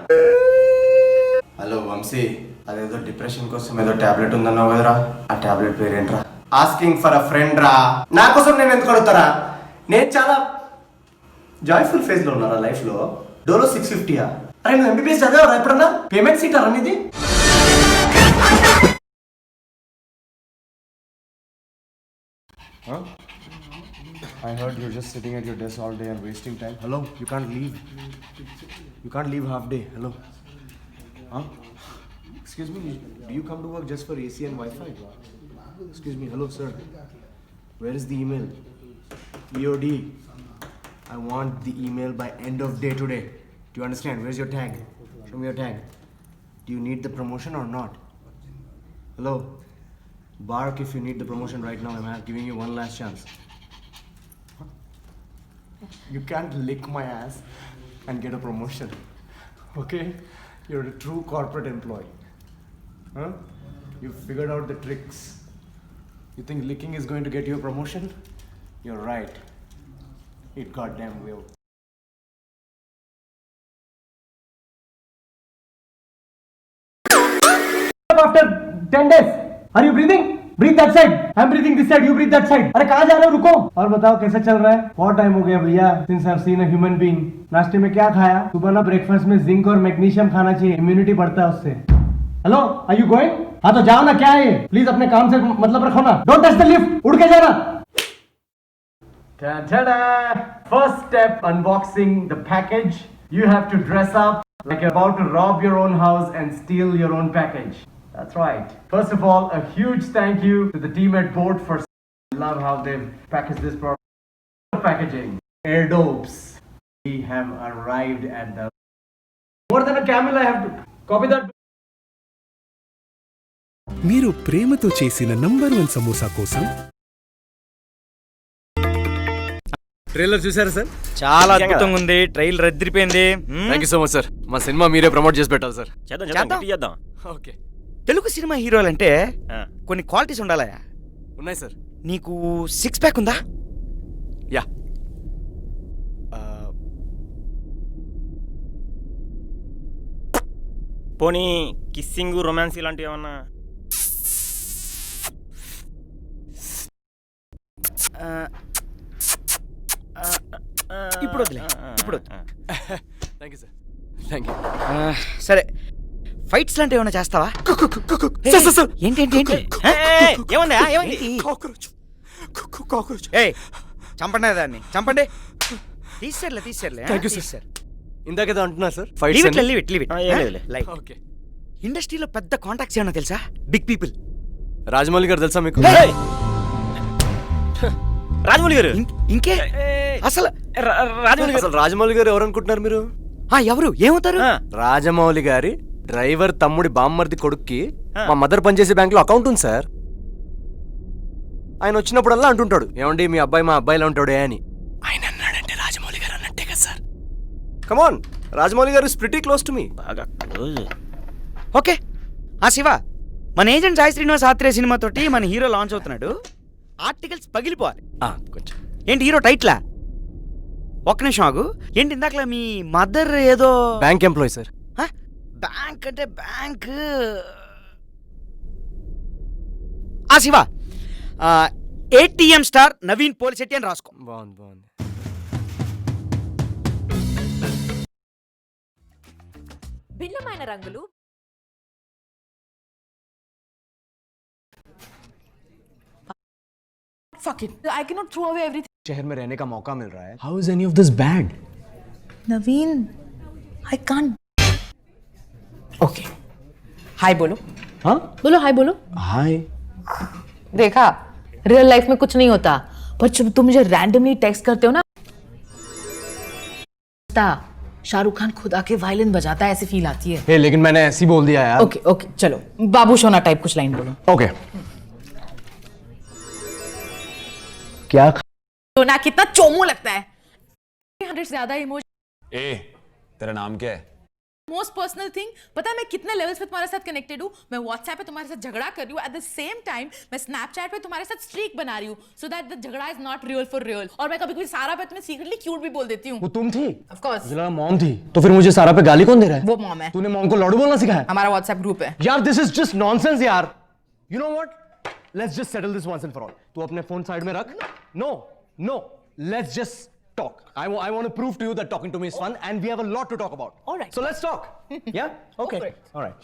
హలో వంశీ, అదేదో డిప్రెషన్ కోసం ఏదో టాబ్లెట్ ఉందన్నావు కదరా, ఆ టాబ్లెట్ పేరేంట్రా? ఆస్కింగ్ ఫర్ అ ఫ్రెండ్ రా. నా కోసం నేను ఎందుకు అడుగుతారా? నేను చాలా జాయ్ఫుల్ ఫేజ్ లో ఉన్నారా లైఫ్ లో. డోలో 650. అరే నువ్వు ఎంబీబీఎస్ చదివారా ఎప్పుడన్నా? పేమెంట్ సీట్ అనేది I heard you're just sitting at your desk all day and wasting time. Hello, you can't leave. You can't leave half day. Hello. Excuse me, do you come to work just for AC and Wi-Fi? Excuse me, hello sir. Where is the email? EOD. I want the email by end of day today. Do you understand? Where's your tag? Show me your tag. Do you need the promotion or not? Hello. Bark if you need the promotion right now. I'm giving you one last chance. You can't lick my ass and get a promotion. Okay? You're a true corporate employee. Huh? You figured out the tricks. You think licking is going to get you a promotion? You're right. It goddamn will. 10 days. Are you breathing? Breathe that side. I'm breathing this side. You breathe that side. अरे कहाँ जा रहे हो? रुको. और बताओ कैसा चल रहा है? बहुत टाइम हो गया भैया since I've seen a human being. नाश्ते में क्या खाया? सुबह ना ब्रेकफास्ट में जिंक और मैग्नीशियम खाना चाहिए. इम्यूनिटी बढ़ता है उससे. Hello, are you going? हाँ तो जाओ ना, क्या है ये? प्लीज अपने काम से मतलब रखो ना. Don't touch the lift. उड़ के जाना. Ta-da! First step, unboxing the package. You have to dress up like you're about to rob your own house and steal your own package. That's right. First of all, a huge thank you to the team at Boat for love how they've packaged this product. Packaging. Air dopes. We have arrived at the more than a camel. I have to copy that. మీరు ప్రేమతో చేసిన number 1 samosa కోసం trailer చూసారా sir? చాలా అద్భుతంగా ఉంది. Trailer అదిరిపోయింది. Thank you so much sir. మా సినిమా మీరే ప్రమోట్ చేసి పెట్టాలి సార్. చేద్దాం. ఓకే. తెలుగు సినిమా హీరోలంటే కొన్ని క్వాలిటీస్ ఉండాలా? ఉన్నాయి సార్. నీకు 6 ప్యాక్ ఉందా? యా. పోనీ కిస్సింగ్, రొమాన్స్ ఇలాంటివి ఏమన్నా? ఇప్పుడు వదిలే. Thank you sir. Thank you. సరే, ఫైట్స్ లాంటివి ఏమైనా చేస్తావా? ఏంటి ఏముందా? చంపండి దాన్ని, చంపండి. తీసేర్లే. Thank you sir. ఇందాకేదో అంటున్నారు సార్. ఫైట్స్. ఓకే. ఇండస్ట్రీలో పెద్ద కాంటాక్ట్స్ ఏమన్నా తెలుసా? Big people. రాజమౌళి గారు తెలుసా మీకు? రాజమౌళి గారు ఇంకే అసలు రాజమౌళి గారు ఎవరు అనుకుంటున్నారు మీరు? ఎవరు ఏమవుతారు? రాజమౌళి గారి డ్రైవర్ తమ్ముడి బామ్మర్ది కొడుక్కి మా మదర్ పనిచేసే బ్యాంక్ లో అకౌంట్ ఉంది సార్. ఆయన వచ్చినప్పుడల్లా అంటుంటాడు, ఏమండి మీ అబ్బాయి మా అబ్బాయిలా ఉంటాడే అని. ఆయన అన్నాడంటే రాజమౌళి గారు అన్నట్టే కదా sir. Come on, Rajamouli garu is pretty close to me. బాగా క్లోజ్. ఓకే. శివ, మన ఏజెంట్ సాయి శ్రీనివాస్ ఆత్రేయ సినిమాతోటి మన హీరో లాంచ్ అవుతున్నాడు. ఆర్టికల్స్ పగిలిపోవాలి కొంచెం. ఏంటి హీరో టైట్లా? ఒక్క నిమిషం ఆగు. ఏంటి ఇందాకలా మీ మదర్ ఏదో బ్యాంక్ ఎంప్లాయీ సార్. బ్యాంక్ అంటే bank. Shiva, ATM star Naveen Polishetty అని రాసుకో. బాగుంది. భిన్నమైన రంగులు, fuck it, I cannot throw away everything. शहर में रहने का मौका मिल रहा है. How is any of this bad? Naveen, I can't. Okay. हाय बोलो. हाँ? बोलो हाय बोलो. हाय. देखा, रियल लाइफ में कुछ नहीं होता, पर जब तुम मुझे रैंडमली टेक्स्ट करते हो ना, शाहरुख खान खुद आके वायलिन बजाता है, ऐसी फील आती है. हे, लेकिन मैंने ऐसे ही बोल दिया यार. ओके, चलो बाबू सोना टाइप कुछ लाइन बोलो. ओके. क्या सोना कितना चोमू लगता है. 100 से ज्यादा इमोजी. तेरा नाम क्या है? मोस्ट पर्सनल थिंग, पता है मैं कितने लेवल्स पे तुम्हारे साथ कनेक्टेड हूँ. मैं व्हाट्सएप पे तुम्हारे साथ झगड़ा कर रही हूँ, एट द सेम टाइम मैं स्नैपचैट पे तुम्हारे साथ स्ट्रीक बना रही हूँ, सो दैट द झगड़ा is not real for real. और मैं कभी कभी सारा पे तुम्हें सीक्रेटली क्यूट भी बोल देती हूँ. वो तुम थी? Of course. मुझे लगा मॉम थी. तो फिर मुझे सारा पे गाली कौन दे रहा है? वो मॉम है. तूने मॉम को लॉडू बोलना सिखाया? हमारा व्हाट्सएप ग्रुप है यार. दिस इज जस्ट नॉनसेंस यार. You know what, let's just settle this once and for all. तू अपने फोन साइड में रख. No, let's just talk. I want to prove to you that talking to me is fun and we have a lot to talk about. All right. So let's talk. Yeah? Okay. All right.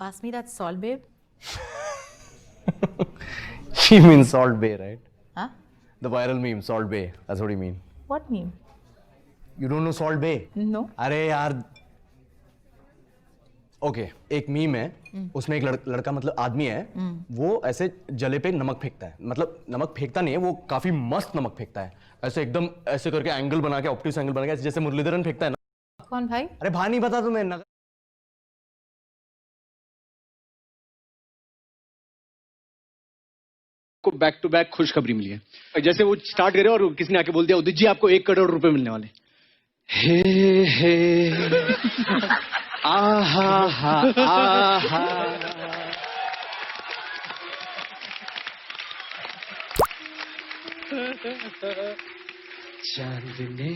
Pass me that salt, babe. She means Salt Bay, right? Huh? The viral meme, Salt Bay. That's what you mean. What meme? You don't know Salt Bay? No. अरे यार. Okay, एक meme है, उसमें एक लड़का मतलब आदमी है, वो ऐसे जले पे नमक फेंकता है. मतलब नमक फेंकता नहीं है, वो काफी मस्त नमक फेंकता है. ऐसे एकदम ऐसे करके एंगल बना के, ऑप्टिक्स एंगल बना के, जैसे मुरलीधरन फेंकता है ना. कौन भाई? अरे भाई नहीं पता तुम्हें? को बैक टू बैक खुशखबरी मिली है. जैसे वो स्टार्ट करे और किसी ने आके बोल दिया, उदित जी आपको 1 करोड़ रुपए मिलने वाले. हे आहा हा आहा. चांद ने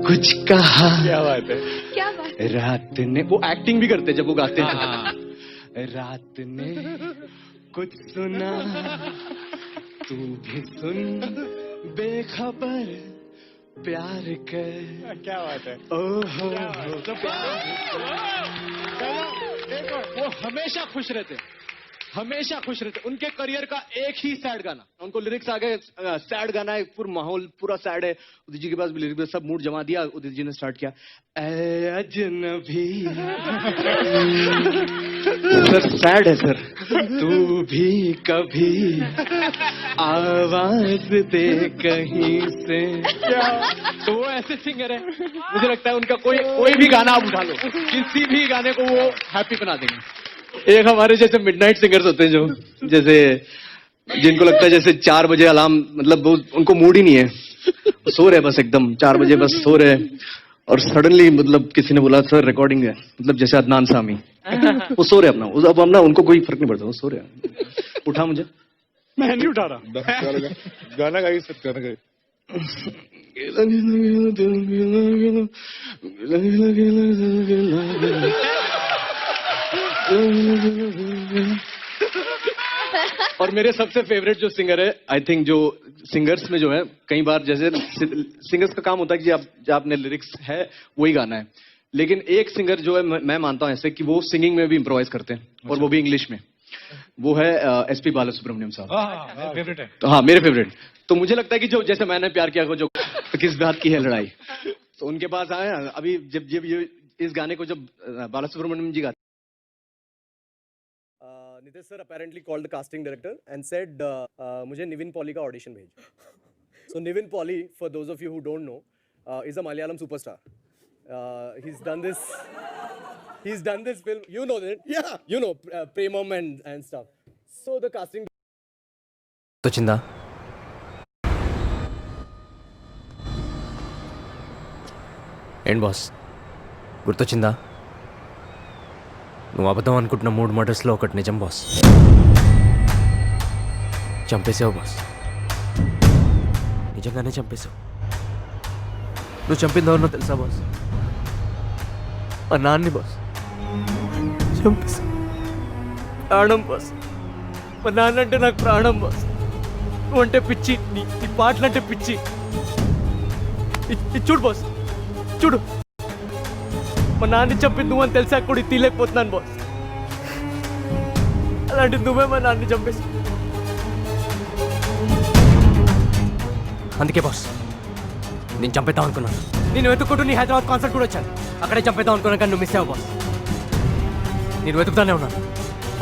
कुछ कहा, क्या बात है, क्या बात रात ने, वो एक्टिंग भी करते जब वो गाते हैं, रात ने कुछ सुना, तू भी सुन बेखबर प्यार कर, क्या बात है, ओहो वो हमेशा खुश रहते, हमेशा खुश रहते। उनके करियर का एक ही सैड गाना, उनको लिरिक्स आ गए, सैड गाना है, पूरा माहौल पूरा सैड है, उदित जी के पास भी लिरिक्स, सब मूड जमा दिया, उदित जी ने स्टार्ट किया, ऐ अजनबी सर सैड है सर, तू भी कभी आवाज दे कहीं से, तो वो ऐसे सिंगर है, मुझे लगता है उनका कोई भी गाना आप उठा लो, किसी भी गाने को वो हैप्पी बना देंगे। एक हमारे जैसे मिडनाइट सिंगर्स होते हैं जो, जैसे जिनको लगता है जैसे 4 बजे अलार्म, मतलब वो उनको मूड ही नहीं है, सो रहे बस एकदम 4 बजे बस सो रहे, और सडनली मतलब किसी ने बोला सर रिकॉर्डिंग है, मतलब जैसे अदनान सामी, वो सो रहे अपना, अब हम ना उनको कोई फर्क नहीं पड़ता, वो सो रहे, उठा मुझे, मैं नहीं उठा रहा, गाना गाइए सर, गाना गाइए। और मेरे सबसे फेवरेट जो सिंगर है, आई थिंक जो सिंगर्स में जो है, कई बार जैसे सिंगर्स का काम होता है कि आप आपने लिरिक्स है वही गाना है, लेकिन एक सिंगर जो है मैं मानता हूं ऐसे कि वो सिंगिंग में भी इम्प्रोवाइज करते हैं, और वो भी इंग्लिश में, वो है एसपी बालासुब्रमण्यम साहब। फेवरेट है तो, हाँ मेरे फेवरेट। तो मुझे लगता है कि जो जैसे मैंने प्यार किया, जो किस बात की है लड़ाई, तो उनके पास आया अभी जब ये इस गाने को जब बालासुब्रमण्यम जी गाते, Nitesh sir apparently called the casting director and said मुझे निविन पॉली का ऑडिशन भेज। So Nivin poly, for those of you who don't know, is a Malayalam superstar. He's done this film, you know that, yeah, you know Premam and stuff. So the casting వచ్చిందా? ఏంటి boss గుర్తొచ్చిందా? నువ్వు అబద్ధం అనుకుంటున్న 3 మర్డర్స్లో ఒకటి నిజం boss. చంపేసావు boss, నిజంగానే చంపేశావు. నువ్వు చంపింది ఎవరినో తెలుసా బాస్? మా నాన్ని బాస్. చంపేశావు. ప్రాణం బాస్, మా నాన్న అంటే నాకు ప్రాణం బాస్. నువ్వు అంటే పిచ్చి, నీ పాటలంటే పిచ్చి. చూడు బాస్, చూడు, మా నాన్ని చంపింది నువ్వు అని తెలిసాక కూడా తీయలేకపోతున్నాను బాస్. అలాంటి నువ్వే మా నాన్ని చంపేసి. అందుకే బాస్ నేను చంపేద్దాం అనుకున్నాను. నేను వెతుక్కుంటూ నీ హైదరాబాద్ కాన్సర్ట్ కూడా వచ్చాను, అక్కడే చంపేద్దాం అనుకున్నాను, కానీ నువ్వు మిస్ అయ్యావు బాస్. నేను వెతుకుతానే ఉన్నాను,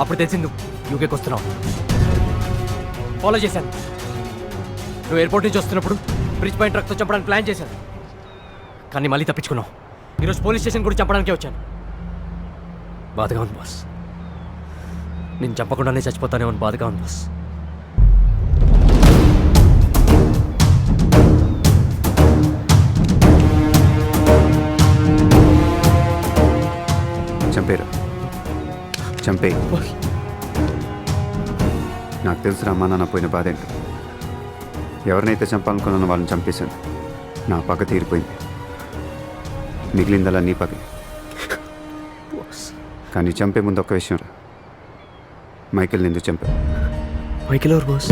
అప్పుడు తెలిసింది నువ్వు యూకేకి వస్తున్నావు. ఫాలో చేశాను. నువ్వు ఎయిర్పోర్ట్ నుంచి వస్తున్నప్పుడు బ్రిడ్జ్ పైన ట్రక్తో చంపడానికి ప్లాన్ చేశాను, కానీ మళ్ళీ తప్పించుకున్నావు. ఈరోజు పోలీస్ స్టేషన్ కూడా చంపడానికే వచ్చాను. బాధగా ఉంది బాస్, నేను చంపకుండానే చచ్చిపోతానేమో అని బాధగా ఉంది బాస్. చంపేరా, చంపే. నాకు తెలుసు అమ్మా నాన్న పోయిన బాధ ఏంటో. ఎవరినైతే చంపాలనుకున్నానో వాళ్ళని చంపేశాను, నా పగ తీరిపోయింది. మిగిలిందలా నీ పగ. కానీ చంపే ముందు ఒక్క విషయం రా, మైకేల్ ఎందుకు చంపావు? మైకేల్ ఎవరు బాస్?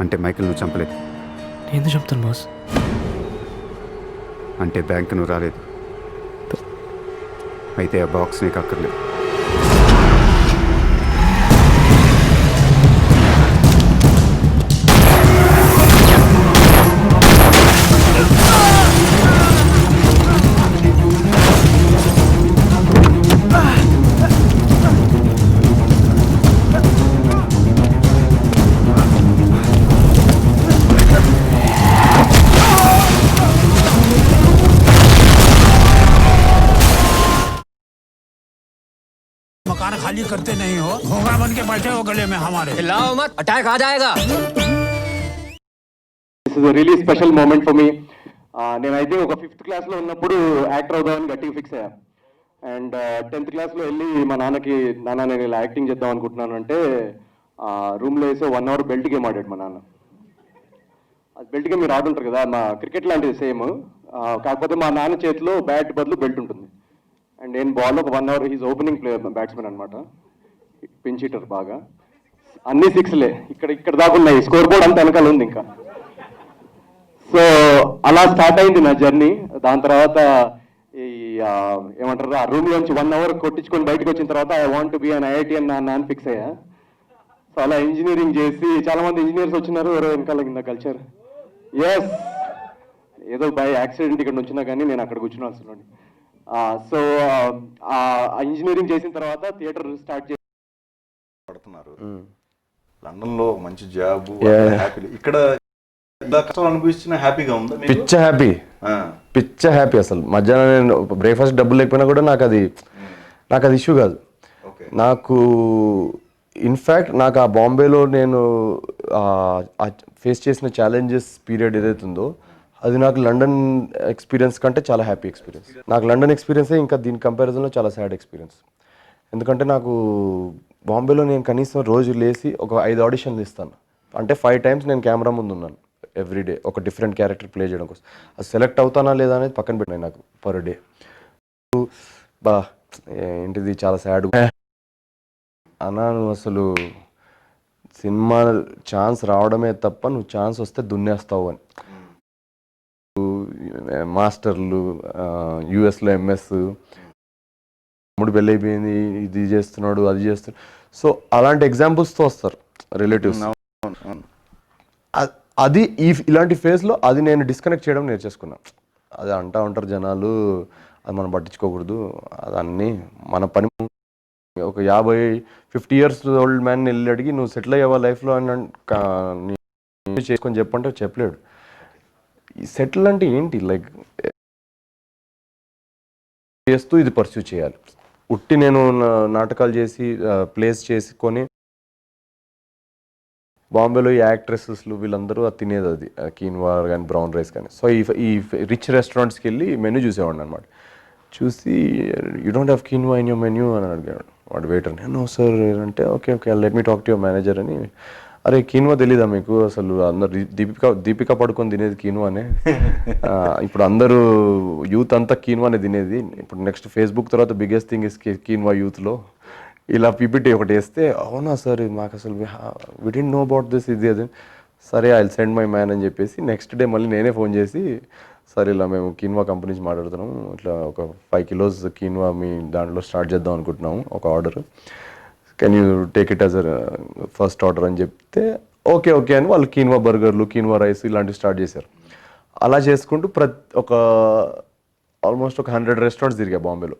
అంటే మైకేల్ నువ్వు చంపలేదు. ఎందుకు చంపుతాను బాస్? అంటే బ్యాంక్ నువ్వు రాలేదు, అయితే ఆ బాక్స్ నీకు అక్కర్లేదు. मकान खाली करते नहीं हो, घोंगा बन के बैठे हो गले में हमारे। लाओ मत, अटैक आ जाएगा. This is a really special moment for me. నేనైతే ఒక 5th క్లాస్లో ఉన్నప్పుడు యాక్టర్ అవుదామని గట్టిగా ఫిక్స్ అయ్యా. అండ్ 10th క్లాస్లో వెళ్ళి మా నాన్నకి, నాన్న నేను ఇలా యాక్టింగ్ చేద్దాం అనుకుంటున్నాను అంటే రూమ్లో వేసి 1 అవర్ బెల్ట్ గేమ్ ఆడాడు మా నాన్న. బెల్ట్ గేమ్ మీరు ఆడుంటారు కదా, మా క్రికెట్ లాంటిది సేమ్, కాకపోతే మా నాన్న చేతిలో బ్యాట్ బదులు బెల్ట్ ఉంటుంది. అండ్ నేను బాల్ ఒక 1 అవర్ హీజ్ ఓపెనింగ్ బ్యాట్స్మెన్ అనమాట, పిన్ హీటర్ బాగా, అన్ని సిక్స్లే, ఇక్కడ దాకా ఉన్నాయి, స్కోర్ బోర్డ్ అంతా వెనకాల ఉంది ఇంకా. సో అలా స్టార్ట్ అయింది నా జర్నీ. దాని తర్వాత ఈ ఏమంటారు, ఆ రూమ్ లోంచి 1 అవర్ కొట్టించుకొని బయటకు వచ్చిన తర్వాత I want be an IIT అని నాన్న ఫిక్స్ అయ్యా. సో అలా ఇంజనీరింగ్ చేసి, చాలా మంది ఇంజనీర్స్ వచ్చినారు, ఎవరో వెనకాల కింద కల్చర్. ఎస్, ఏదో బై యాక్సిడెంట్ ఇక్కడ వచ్చినా కానీ నేను అక్కడ కూర్చున్నాల్సింది. సో ఆ ఇంజనీరింగ్ చేసిన తర్వాత థియేటర్ స్టార్ట్ చేసి పడుతున్నారు. లండన్ లో మంచి జాబ్, హ్యాపీ. ఇక్కడ కష్టం అనిపించిన హ్యాపీగా ఉందా? పిచ్చ హ్యాపీ అసలు. మధ్యాహ్నం నేను బ్రేక్ఫాస్ట్ డబ్బులు లేకపోయినా కూడా నాకు అది ఇష్యూ కాదు. నాకు ఇన్ఫ్యాక్ట్ నాకు ఆ బాంబేలో నేను ఫేస్ చేసిన ఛాలెంజెస్ పీరియడ్ ఏదైతుందో అది నాకు లండన్ ఎక్స్పీరియన్స్ కంటే చాలా హ్యాపీ ఎక్స్పీరియన్స్. నాకు లండన్ ఎక్స్పీరియన్సే ఇంకా దీని కంపారిజన్లో చాలా సాడ్ ఎక్స్పీరియన్స్. ఎందుకంటే నాకు బాంబేలో నేను కనీసం రోజు లేచి ఒక 5 ఆడిషన్లు ఇస్తాను. అంటే 5 times నేను కెమెరా ముందు ఉన్నాను ఎవ్రీడే, ఒక డిఫరెంట్ క్యారెక్టర్ ప్లే చేయడం కోసం. అది సెలెక్ట్ అవుతానా లేదా అనేది పక్కన పెట్టినాయి నాకు పర్ డే. ఏంటిది చాలా సాడ్ అన్నా. నువ్వు అసలు సినిమా ఛాన్స్ రావడమే తప్ప నువ్వు ఛాన్స్ వస్తే దున్నేస్తావు అని. మాస్టర్లు, యుఎస్లో MS, తమ్ముడు పెళ్ళి అయిపోయింది, ఇది చేస్తున్నాడు, అది చేస్తున్నాడు. సో అలాంటి ఎగ్జాంపుల్స్తో వస్తారు రిలేటివ్స్. అది ఇలాంటి ఫేజ్లో అది నేను డిస్కనెక్ట్ చేయడం నేర్చేసుకున్నాను. అది అంటా ఉంటారు జనాలు, అది మనం పట్టించుకోకూడదు, అదన్నీ మన పని. ఒక 50-50 years ఓల్డ్ మ్యాన్ వెళ్ళి అడిగి నువ్వు సెటిల్ అయ్యావా లైఫ్లో అని చేసుకొని చెప్పంటే చెప్పలేడు. సెటిల్ అంటే ఏంటి, లైక్ చేస్తూ ఇది పర్స్యూ చేయాలి. ఉట్టి నేను నాటకాలు చేసి ప్లేస్ చేసుకొని బాంబేలో ఈ యాక్ట్రెసెస్లు వీళ్ళందరూ అది తినేది, అది కీన్వా కానీ బ్రౌన్ రైస్ కానీ. సో ఈ రిచ్ రెస్టారెంట్స్కి వెళ్ళి మెనూ చూసేవాడిని అనమాట. చూసి you don't have quinoa in your menu అని అడిగాడు వాడు వెయిటర్. నో సార్ అంటే okay let me talk to your manager అని. అరే కీన్వా తెలీదా మీకు? అసలు అందరు దీపిక పడుకొని తినేది కీన్వానే. ఇప్పుడు అందరూ యూత్ అంతా కీన్వానే తినేది. ఇప్పుడు నెక్స్ట్ ఫేస్బుక్ తర్వాత బిగ్గెస్ట్ థింగ్ ఇస్ కీన్వా యూత్లో. ఇలా పీపీటీ ఒకటి వేస్తే, అవునా సార్ మాకు అసలు వి డిడ్ంట్ నో అబౌట్ దిస్, ఇది అది. సరే I will send my man అని చెప్పేసి నెక్స్ట్ డే మళ్ళీ నేనే ఫోన్ చేసి, సరే ఇలా మేము కీన్వా కంపెనీ నుంచి మాట్లాడుతున్నాము, ఇట్లా ఒక 5 kilos కీన్వా మీ దాంట్లో స్టార్ట్ చేద్దాం అనుకుంటున్నాము, ఒక order, can you take it as a first order అని చెప్తే ఓకే అని వాళ్ళు కీన్వా బర్గర్లు, కీన్వా రైస్ ఇలాంటివి స్టార్ట్ చేశారు. అలా చేసుకుంటూ ఆల్మోస్ట్ ఒక 100 restaurants తిరిగా బాంబేలో.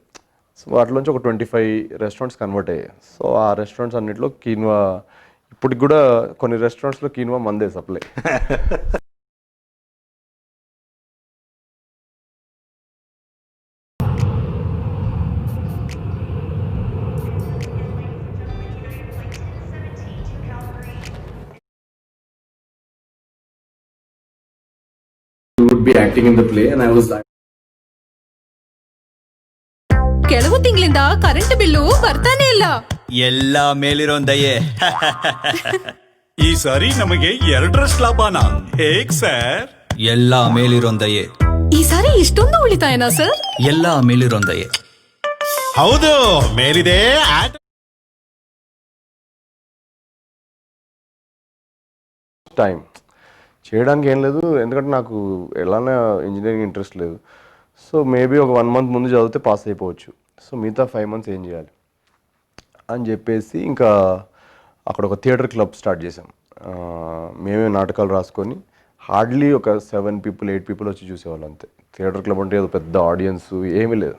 సో వాటిలోంచి ఒక 25 restaurants కన్వర్ట్ అయ్యాయి. సో ఆ రెస్టారెంట్స్ అన్నింటిలో కీన్వా, ఇప్పటికి కూడా కొన్ని రెస్టారెంట్స్లో కీన్వా మందే supply. would be acting in the play and I was like ಕೆಲವು ತಿಂಗಳಿಂದ ಕರೆಂಟ್ ಬಿಲ್ಲು ಬರ್ತಾನೆ ಇಲ್ಲ. ಎಲ್ಲ ಮೇಲಿರೋಂದಯೇ ಈ ಸಾರಿ ನಮಗೆ 2ರಷ್ಟು ಲಾಭನ ಹೇಗ್ ಸರ್? ಎಲ್ಲ ಮೇಲಿರೋಂದಯೇ. ಈ ಸಾರಿ ಇಷ್ಟೊಂದು ಉಳಿತಾಯನಾ ಸರ್? ಎಲ್ಲ ಮೇಲಿರೋಂದಯೇ. ಹೌದು, ಮೇಲಿದೆ. టైం చేయడానికి ఏం లేదు, ఎందుకంటే నాకు ఎలానే ఇంజనీరింగ్ ఇంట్రెస్ట్ లేదు. సో మేబీ ఒక 1 month ముందు చదివితే పాస్ అయిపోవచ్చు. సో మిగతా 5 months ఏం చేయాలి అని చెప్పేసి ఇంకా అక్కడ ఒక థియేటర్ క్లబ్ స్టార్ట్ చేసాం. మేమే నాటకాలు రాసుకొని హార్డ్లీ ఒక 7 people 8 people వచ్చి చూసేవాళ్ళు అంతే. థియేటర్ క్లబ్ అంటే ఏదో పెద్ద ఆడియన్స్ ఏమీ లేదు.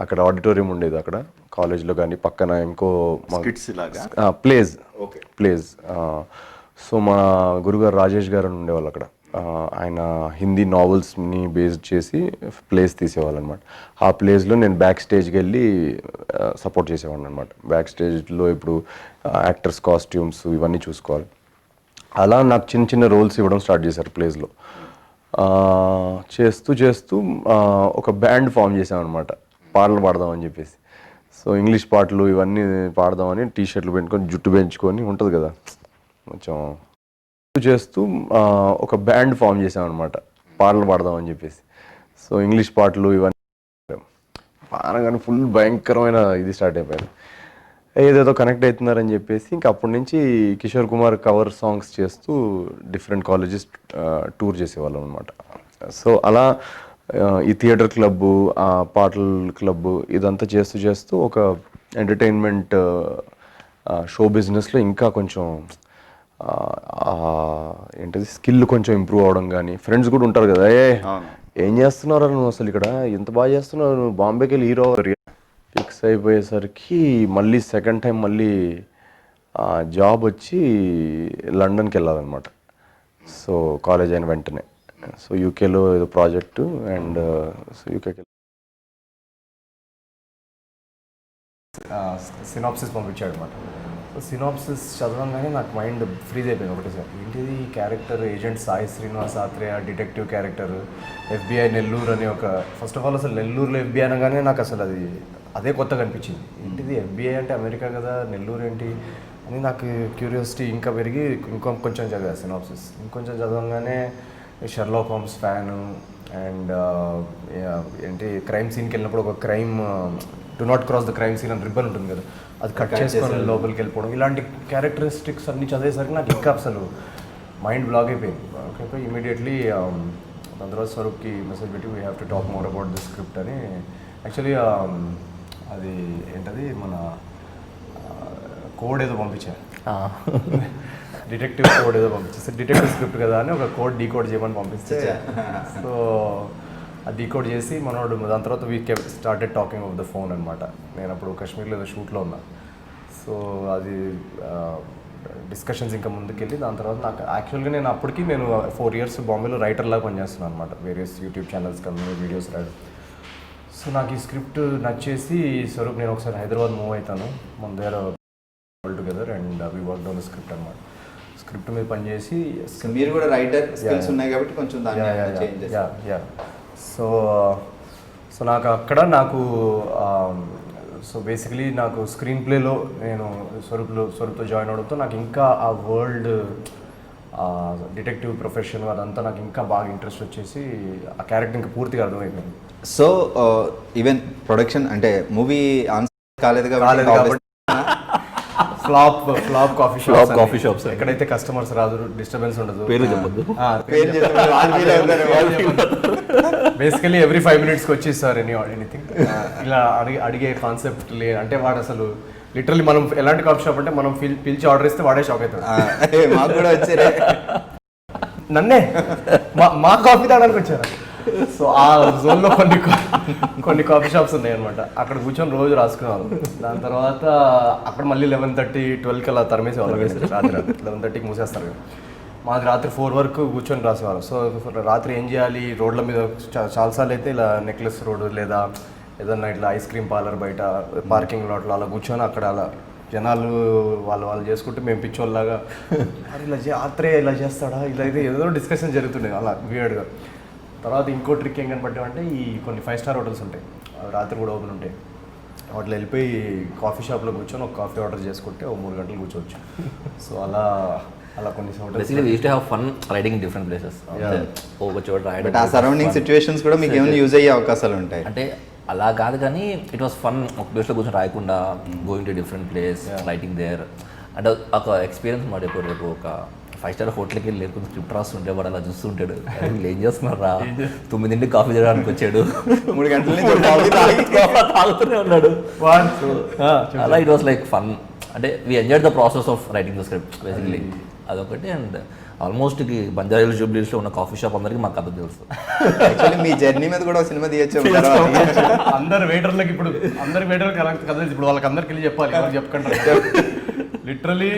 అక్కడ ఆడిటోరియం ఉండేది అక్కడ కాలేజ్లో, కానీ పక్కన ఇంకో ప్లేస్. సో మా గురుగారు రాజేష్ గారు అని ఉండేవాళ్ళు అక్కడ. ఆయన హిందీ నావెల్స్ని బేస్ చేసి ప్లేస్ తీసేవాళ్ళు అనమాట. ఆ ప్లేస్లో నేను బ్యాక్ స్టేజ్కి వెళ్ళి సపోర్ట్ చేసేవాడిని అనమాట. బ్యాక్ స్టేజ్లో ఇప్పుడు యాక్టర్స్ కాస్ట్యూమ్స్ ఇవన్నీ చూసుకోవాలి. అలా నాకు చిన్న చిన్న రోల్స్ ఇవ్వడం స్టార్ట్ చేశారు ప్లేస్లో. చేస్తూ ఒక బ్యాండ్ ఫామ్ చేసామన్నమాట, పాటలు పాడదామని చెప్పేసి. సో ఇంగ్లీష్ పాటలు ఇవన్నీ పాడదామని టీ షర్ట్లు పెట్టుకొని జుట్టు పెంచుకొని ఉంటుంది కదా కొంచెం చేస్తూ ఒక బ్యాండ్ ఫామ్ చేసామన్నమాట, పాటలు పాడదామని చెప్పేసి. సో ఇంగ్లీష్ పాటలు ఇవన్నీ పాడగానే ఫుల్ భయంకరమైన ఇది స్టార్ట్ అయిపోయింది. ఏదేదో కనెక్ట్ అవుతున్నారని చెప్పేసి ఇంకా అప్పటి నుంచి కిషోర్ కుమార్ కవర్ సాంగ్స్ చేస్తూ డిఫరెంట్ కాలేజెస్ టూర్ చేసేవాళ్ళం అనమాట. సో అలా ఈ థియేటర్ క్లబ్బు, పాటల క్లబ్బు ఇదంతా చేస్తూ చేస్తూ ఒక ఎంటర్టైన్మెంట్ షో బిజినెస్లో ఇంకా కొంచెం ఏంటది స్కిల్ కొంచెం ఇంప్రూవ్ అవ్వడం కానీ, ఫ్రెండ్స్ కూడా ఉంటారు కదా, ఏం చేస్తున్నారా నువ్వు అసలు ఇక్కడ ఇంత బాగా చేస్తున్నావు, నువ్వు బాంబేకి వెళ్ళి హీరో ఫిక్స్ అయిపోయేసరికి మళ్ళీ సెకండ్ టైం మళ్ళీ జాబ్ వచ్చి లండన్కి వెళ్ళాలన్నమాట. సో కాలేజ్ అయిన వెంటనే సో యూకేలో ఏదో ప్రాజెక్టు అండ్ సో యూకేకి సినాప్సిస్ పంపించాడు అనమాట. సో సినాప్సిస్ చదవగానే నాకు మైండ్ ఫ్రీజ్ అయిపోయింది ఒకటేసారి. ఏంటిది ఈ character, agent Sai Srinivas Athreya detective character, FBI Nellore అని ఒక, ఫస్ట్ ఆఫ్ ఆల్ అసలు నెల్లూరులో FBI అనగానే నాకు అసలు అదే కొత్తగా అనిపించింది. ఏంటిది FBI అంటే అమెరికా కదా, నెల్లూరు ఏంటి అని నాకు క్యూరియాసిటీ ఇంకా పెరిగి కొంచెం చదివా సినాప్సిస్. ఇంకొంచెం చదవగానే షెర్లాక్ హోమ్స్ ఫ్యాను అండ్ ఏంటి క్రైమ్ సీన్కి వెళ్ళినప్పుడు ఒక crime do not cross the crime scene అని రిబ్బన్ ఉంటుంది కదా, అది కట్ చేసుకొని లోపలికి వెళ్ళిపోవడం, ఇలాంటి క్యారెక్టరిస్టిక్స్ అన్ని చదివేసరికి నాకు ఇంకా అసలు మైండ్ బ్లాక్ అయిపోయింది. అయిపోయి ఇమీడియట్లీ దాని తర్వాత స్వరూప్కి మెసేజ్ పెట్టి we have to talk more about the script అని. యాక్చువల్లీ అది ఏంటది మన కోడ్ ఏదో పంపించారు, డిటెక్టివ్ కోడ్ ఏదో పంపించేసి డిటెక్టివ్ స్క్రిప్ట్ కదా అని ఒక కోడ్ డీకోడ్ చేయమని పంపిస్తే, సో అది డీకోడ్ చేసి మనోడు దాని తర్వాత we started talking of the phone అనమాట. నేను అప్పుడు కాశ్మీర్లో ఏదో షూట్లో ఉన్నా. సో అది డిస్కషన్స్ ఇంకా ముందుకెళ్ళి దాని తర్వాత నాకు యాక్చువల్గా నేను 4 years బాంబేలో రైటర్లాగా పనిచేస్తున్నాను అనమాట, various YouTube channels company videos రాయడం. సో నాకు ఈ స్క్రిప్ట్ నచ్చేసి స్వరూప్ నేను ఒకసారి హైదరాబాద్ మూవ్ అవుతాను, మన దగ్గర all together and we work down the script అనమాట. స్క్రిప్ట్ మీద పనిచేసి మీరు కూడా రైటర్ స్కిల్స్ ఉన్నాయి కాబట్టి కొంచెం దాన్ని సో నాకు అక్కడ సో బేసికలీ నాకు స్క్రీన్ ప్లేలో నేను స్వరూప్తో జాయిన్ అవడంతో నాకు ఇంకా ఆ వరల్డ్ డిటెక్టివ్ ప్రొఫెషన్ అదంతా నాకు ఇంకా బాగా ఇంట్రెస్ట్ వచ్చేసి ఆ క్యారెక్టర్ ఇంకా పూర్తిగా అర్థమైపోయింది. సో ఈవెన్ ప్రొడక్షన్ అంటే మూవీ ఆన్సర్ కాలేదు కాబట్టి ఫ్లాప్ కాఫీ షాప్స్ ఎక్కడైతే కస్టమర్స్ రాదు, డిస్టర్బెన్స్ ఉండదు, పేరు చెప్పొద్దు, బేసికలీ ఎవ్రీ 5 minutes వచ్చి సార్ ఎనీథింగ్ ఇలా అడిగే కాన్సెప్ట్ అంటే వాడు అసలు లిటరల్లీ మనం ఎలాంటి కాఫీ షాప్ అంటే మనం పిలిచి ఆర్డర్ ఇస్తే వాడే షాక్ అవుతాడు. మాకు కూడా వచ్చారే, నన్నే మా కాఫీ తాగడానికి వచ్చారా. సో ఆ జోన్లో కొన్ని కాఫీ షాప్స్ ఉన్నాయి అనమాట, అక్కడ కూర్చొని రోజు రాసుకునేవాళ్ళం. దాని తర్వాత అక్కడ మళ్ళీ 11:30, 12 కల్లా తరిమేసేవాళ్ళం, రాత్రి 11:30కి మూసేస్తారు కదా. మాది రాత్రి 4 వరకు కూర్చొని రాసేవాళ్ళం. సో రాత్రి ఏం చేయాలి, రోడ్ల మీద చాలాసార్లు అయితే ఇలా నెక్లెస్ రోడ్ లేదా ఏదన్నా ఇట్లా ఐస్ క్రీమ్ పార్లర్ బయట పార్కింగ్ లాట్లో అలా కూర్చొని అక్కడ అలా జనాలు వాళ్ళు చేసుకుంటే మేము పిచ్చోళ్ళలాగా అరే ఇలా ఆత్రేయ ఇలా చేస్తాడా, ఇలా అయితే ఏదో డిస్కషన్ జరుగుతుండే అలా వియర్డ్గా. తర్వాత ఇంకో ట్రిక్ ఏం కనపడ్డామంటే ఈ కొన్ని 5-star హోటల్స్ ఉంటాయి, రాత్రి కూడా ఓపెన్ ఉంటాయి, వాటిలో వెళ్ళిపోయి కాఫీ షాప్లో కూర్చొని ఒక కాఫీ ఆర్డర్ చేసుకుంటే 3 గంటలు కూర్చోవచ్చు. సో అలా కొన్ని సరౌండింగ్ సిచ్యువేషన్స్ కూడా మీకు ఏమైనా యూజ్ అయ్యే అవకాశాలు ఉంటాయి అంటే అలా కాదు కానీ ఇట్ వాస్ ఫన్. ఒక ప్లేస్లో కూర్చొని రాయకుండా going to different place writing there అంటే ఒక ఎక్స్పీరియన్స్ మాట. ఇప్పుడు రేపు ఒక 5-star హోటల్కి వెళ్ళి లేకుండా స్క్రిప్ట్ రాస్తుంటే వాడు అలా చూస్తుంటాడు, వీళ్ళు ఏం చేస్తున్నారు రా, 9 కాఫీ చేయడానికి వచ్చాడు, 3 గంటల నుంచి తాగుతూనే ఉన్నాడు. అలా ఇట్ వాస్ లైక్ ఫన్. అంటే we enjoyed the process of writing the script basically అదొకటి. అండ్ ఆల్మోస్ట్ బంజారా జూబ్లీస్లో ఉన్న కాఫీ షాప్ అందరికి మాకు కథ తెలుసు. మీ జర్నీ మీద కూడా సినిమా తీయచ్చు. అందరు వెయిటర్లకి ఇప్పుడు కథ ఇప్పుడు వాళ్ళకి అందరికి వెళ్ళి చెప్పాలి, ఎవరు చెప్పకుండా. లిటరలీ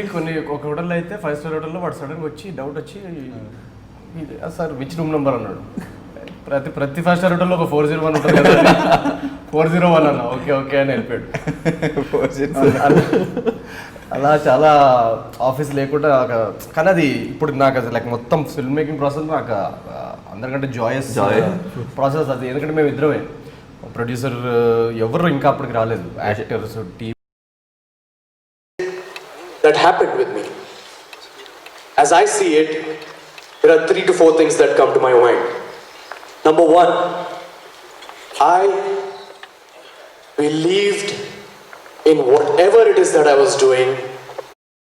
ఒక హోటల్లో అయితే 5-star హోటల్లో వాడు సడన్గా వచ్చి డౌట్ వచ్చి సార్ విచ్ రూమ్ నెంబర్ అన్నాడు. ప్రతి 5-star హోటల్లో ఒక 401 ఉంటుంది కదా, 401 అన్న ఓకే అని వెళ్ళిపోయాడు. అలా చాలా ఆఫీస్ లేకుండా కానీ అది ఇప్పుడు నాకు అసలు లైక్ మొత్తం ఫిల్మ్ మేకింగ్ ప్రాసెస్ నాకు అందరికంటే జాయస్ ప్రాసెస్ అది. ఎందుకంటే మేము ఇద్దరమే, ప్రొడ్యూసర్ ఎవరు ఇంకా అప్పటికి రాలేదు, actors team. That happened with me. As I see it, there are 3 to 4 things that come to my mind. Number one, I believed in whatever it is that I was doing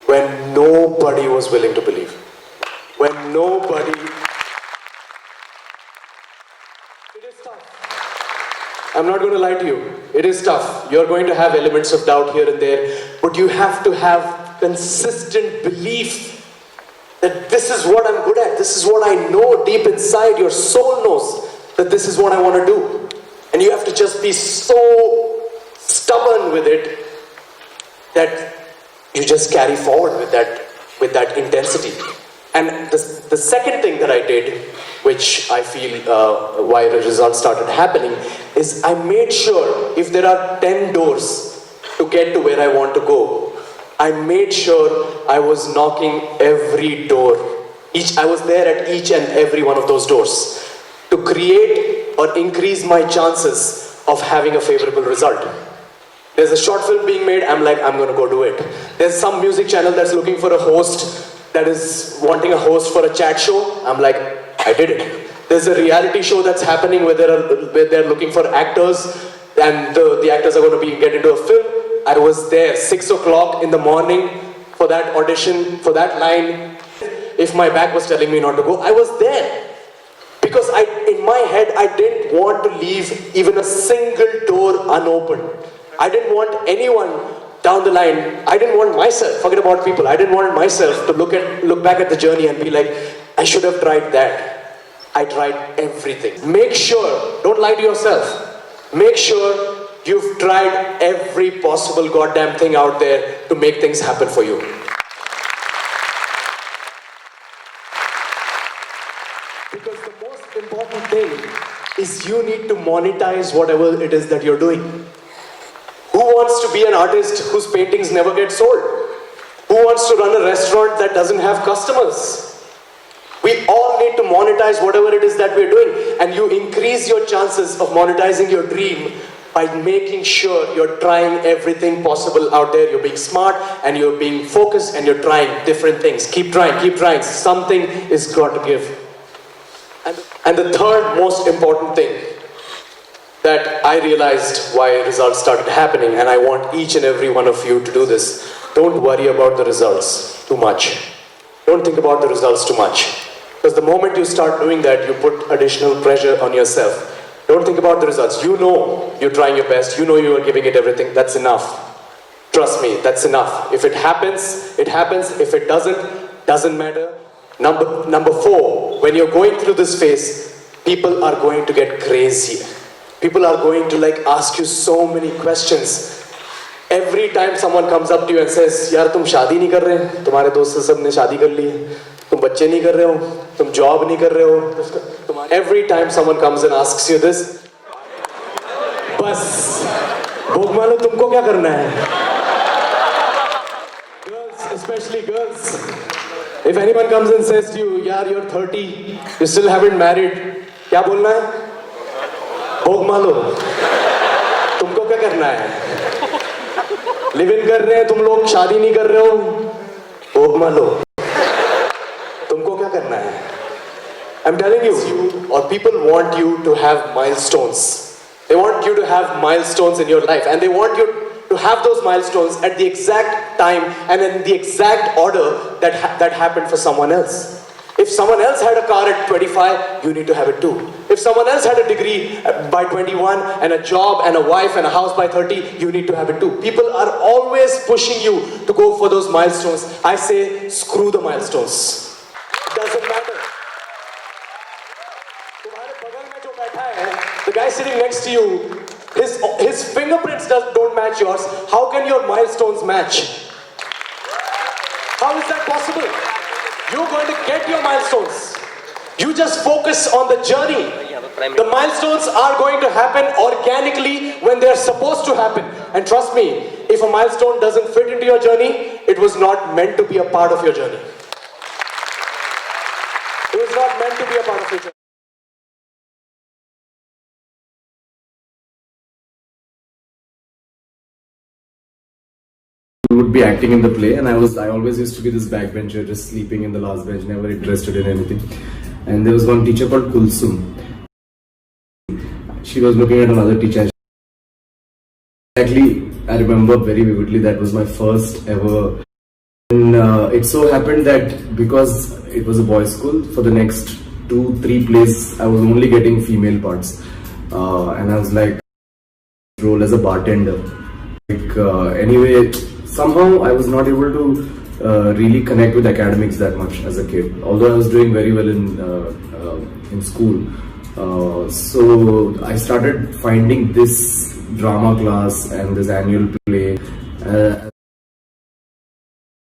when nobody was willing to believe. When nobody... It is tough. I'm not going to lie to you. It is tough. You're going to have elements of doubt here and there, but you have to have consistent belief that this is what I'm good at. This is what I know deep inside. Your soul knows that this is what I want to do. And you have to just be so stubborn with it that you just carry forward with that intensity. And the second thing that I did, which I feel why the results started happening, is I made sure if there are 10 doors to get to where I want to go, I made sure I was knocking every door. I was there at each and every one of those doors to create or increase my chances of having a favorable result. There's a short film being made, I'm like, I'm gonna go do it. There's some music channel that's looking for a host, that is wanting a host for a chat show, I'm like, I did it. There's a reality show that's happening where they're looking for actors, and the actors are gonna get into a film. I was there 6 o'clock in the morning for that audition, for that line. If my back was telling me not to go, I was there. Because in my head, I didn't want to leave even a single door unopened. I didn't want anyone down the line, I didn't want myself, forget about people, I didn't want myself to look back at the journey and be like, I should have tried that. I tried everything. Make sure, don't lie to yourself. Make sure you've tried every possible goddamn thing out there to make things happen for you. Because the most important thing is you need to monetize whatever it is that you're doing. Who wants to be an artist whose paintings never get sold? Who wants to run a restaurant that doesn't have customers? We all need to monetize whatever it is that we're doing, and you increase your chances of monetizing your dream by making sure you're trying everything possible out there. You're being smart and you're being focused and you're trying different things. Keep trying. Something is got to give. And the third most important thing that I realized why results started happening, and I want each and every one of you to do this. Don't worry about the results too much. Don't think about the results too much. Because the moment you start doing that, you put additional pressure on yourself. Don't think about the results. You know you're trying your best. You know you are giving it everything. That's enough. Trust me, that's enough. If it happens, it happens. If it doesn't matter. Number 4, when you're going through this phase, people are going to get crazy. People are going to ask you so many questions. Every time someone comes up to you and says, यार तुम शादी नहीं कर रहे, तुम्हारे दोस्त सब ने शादी कर ली, तुम बच्चे नहीं कर रहे हो, तुम जॉब नहीं कर रहे हो. Every time someone comes and asks you this, बस भोग मानो तुमको क्या करना है? Girls, especially girls. If anyone comes and says to you, यार you're 30, you still haven't married, क्या बोलना है? भोग मालो. तुमको क्या करना है? लिव इन कर रहे हैं तुम लोग, शादी नहीं कर रहे हो, भोग मालो. तुमको क्या करना है? I'm telling you, or people want you to have milestones. They want you to have milestones in your life, and they want you to have those milestones at the exact time and in the exact order that happened for someone else. If someone else had a car at 25, you need to have it too. If someone else had a degree by 21 and a job and a wife and a house by 30, you need to have it too. People are always pushing you to go for those milestones. I say, screw the milestones. It doesn't matter. The guy sitting next to you, his fingerprints don't match yours. How can your milestones match? How is that possible? You're going to get your milestones. You just focus on the journey. The milestones are going to happen organically when they're supposed to happen. And trust me, if a milestone doesn't fit into your journey, it was not meant to be a part of your journey. It was not meant to be a part of your journey. would be acting in the play, and I always used to be this backbencher, just sleeping in the last bench, never interested in anything. And there was one teacher called Kulsum. She was looking at another teacher. Exactly, I remember very vividly. That was my first ever. And it so happened that because it was a boys' school, for the next 2-3 plays, I was only getting female parts, and I was like, role as a bartender. Anyway, somehow I was not able to really connect with academics that much as a kid, although I was doing very well in school. So I started finding this drama class and this annual play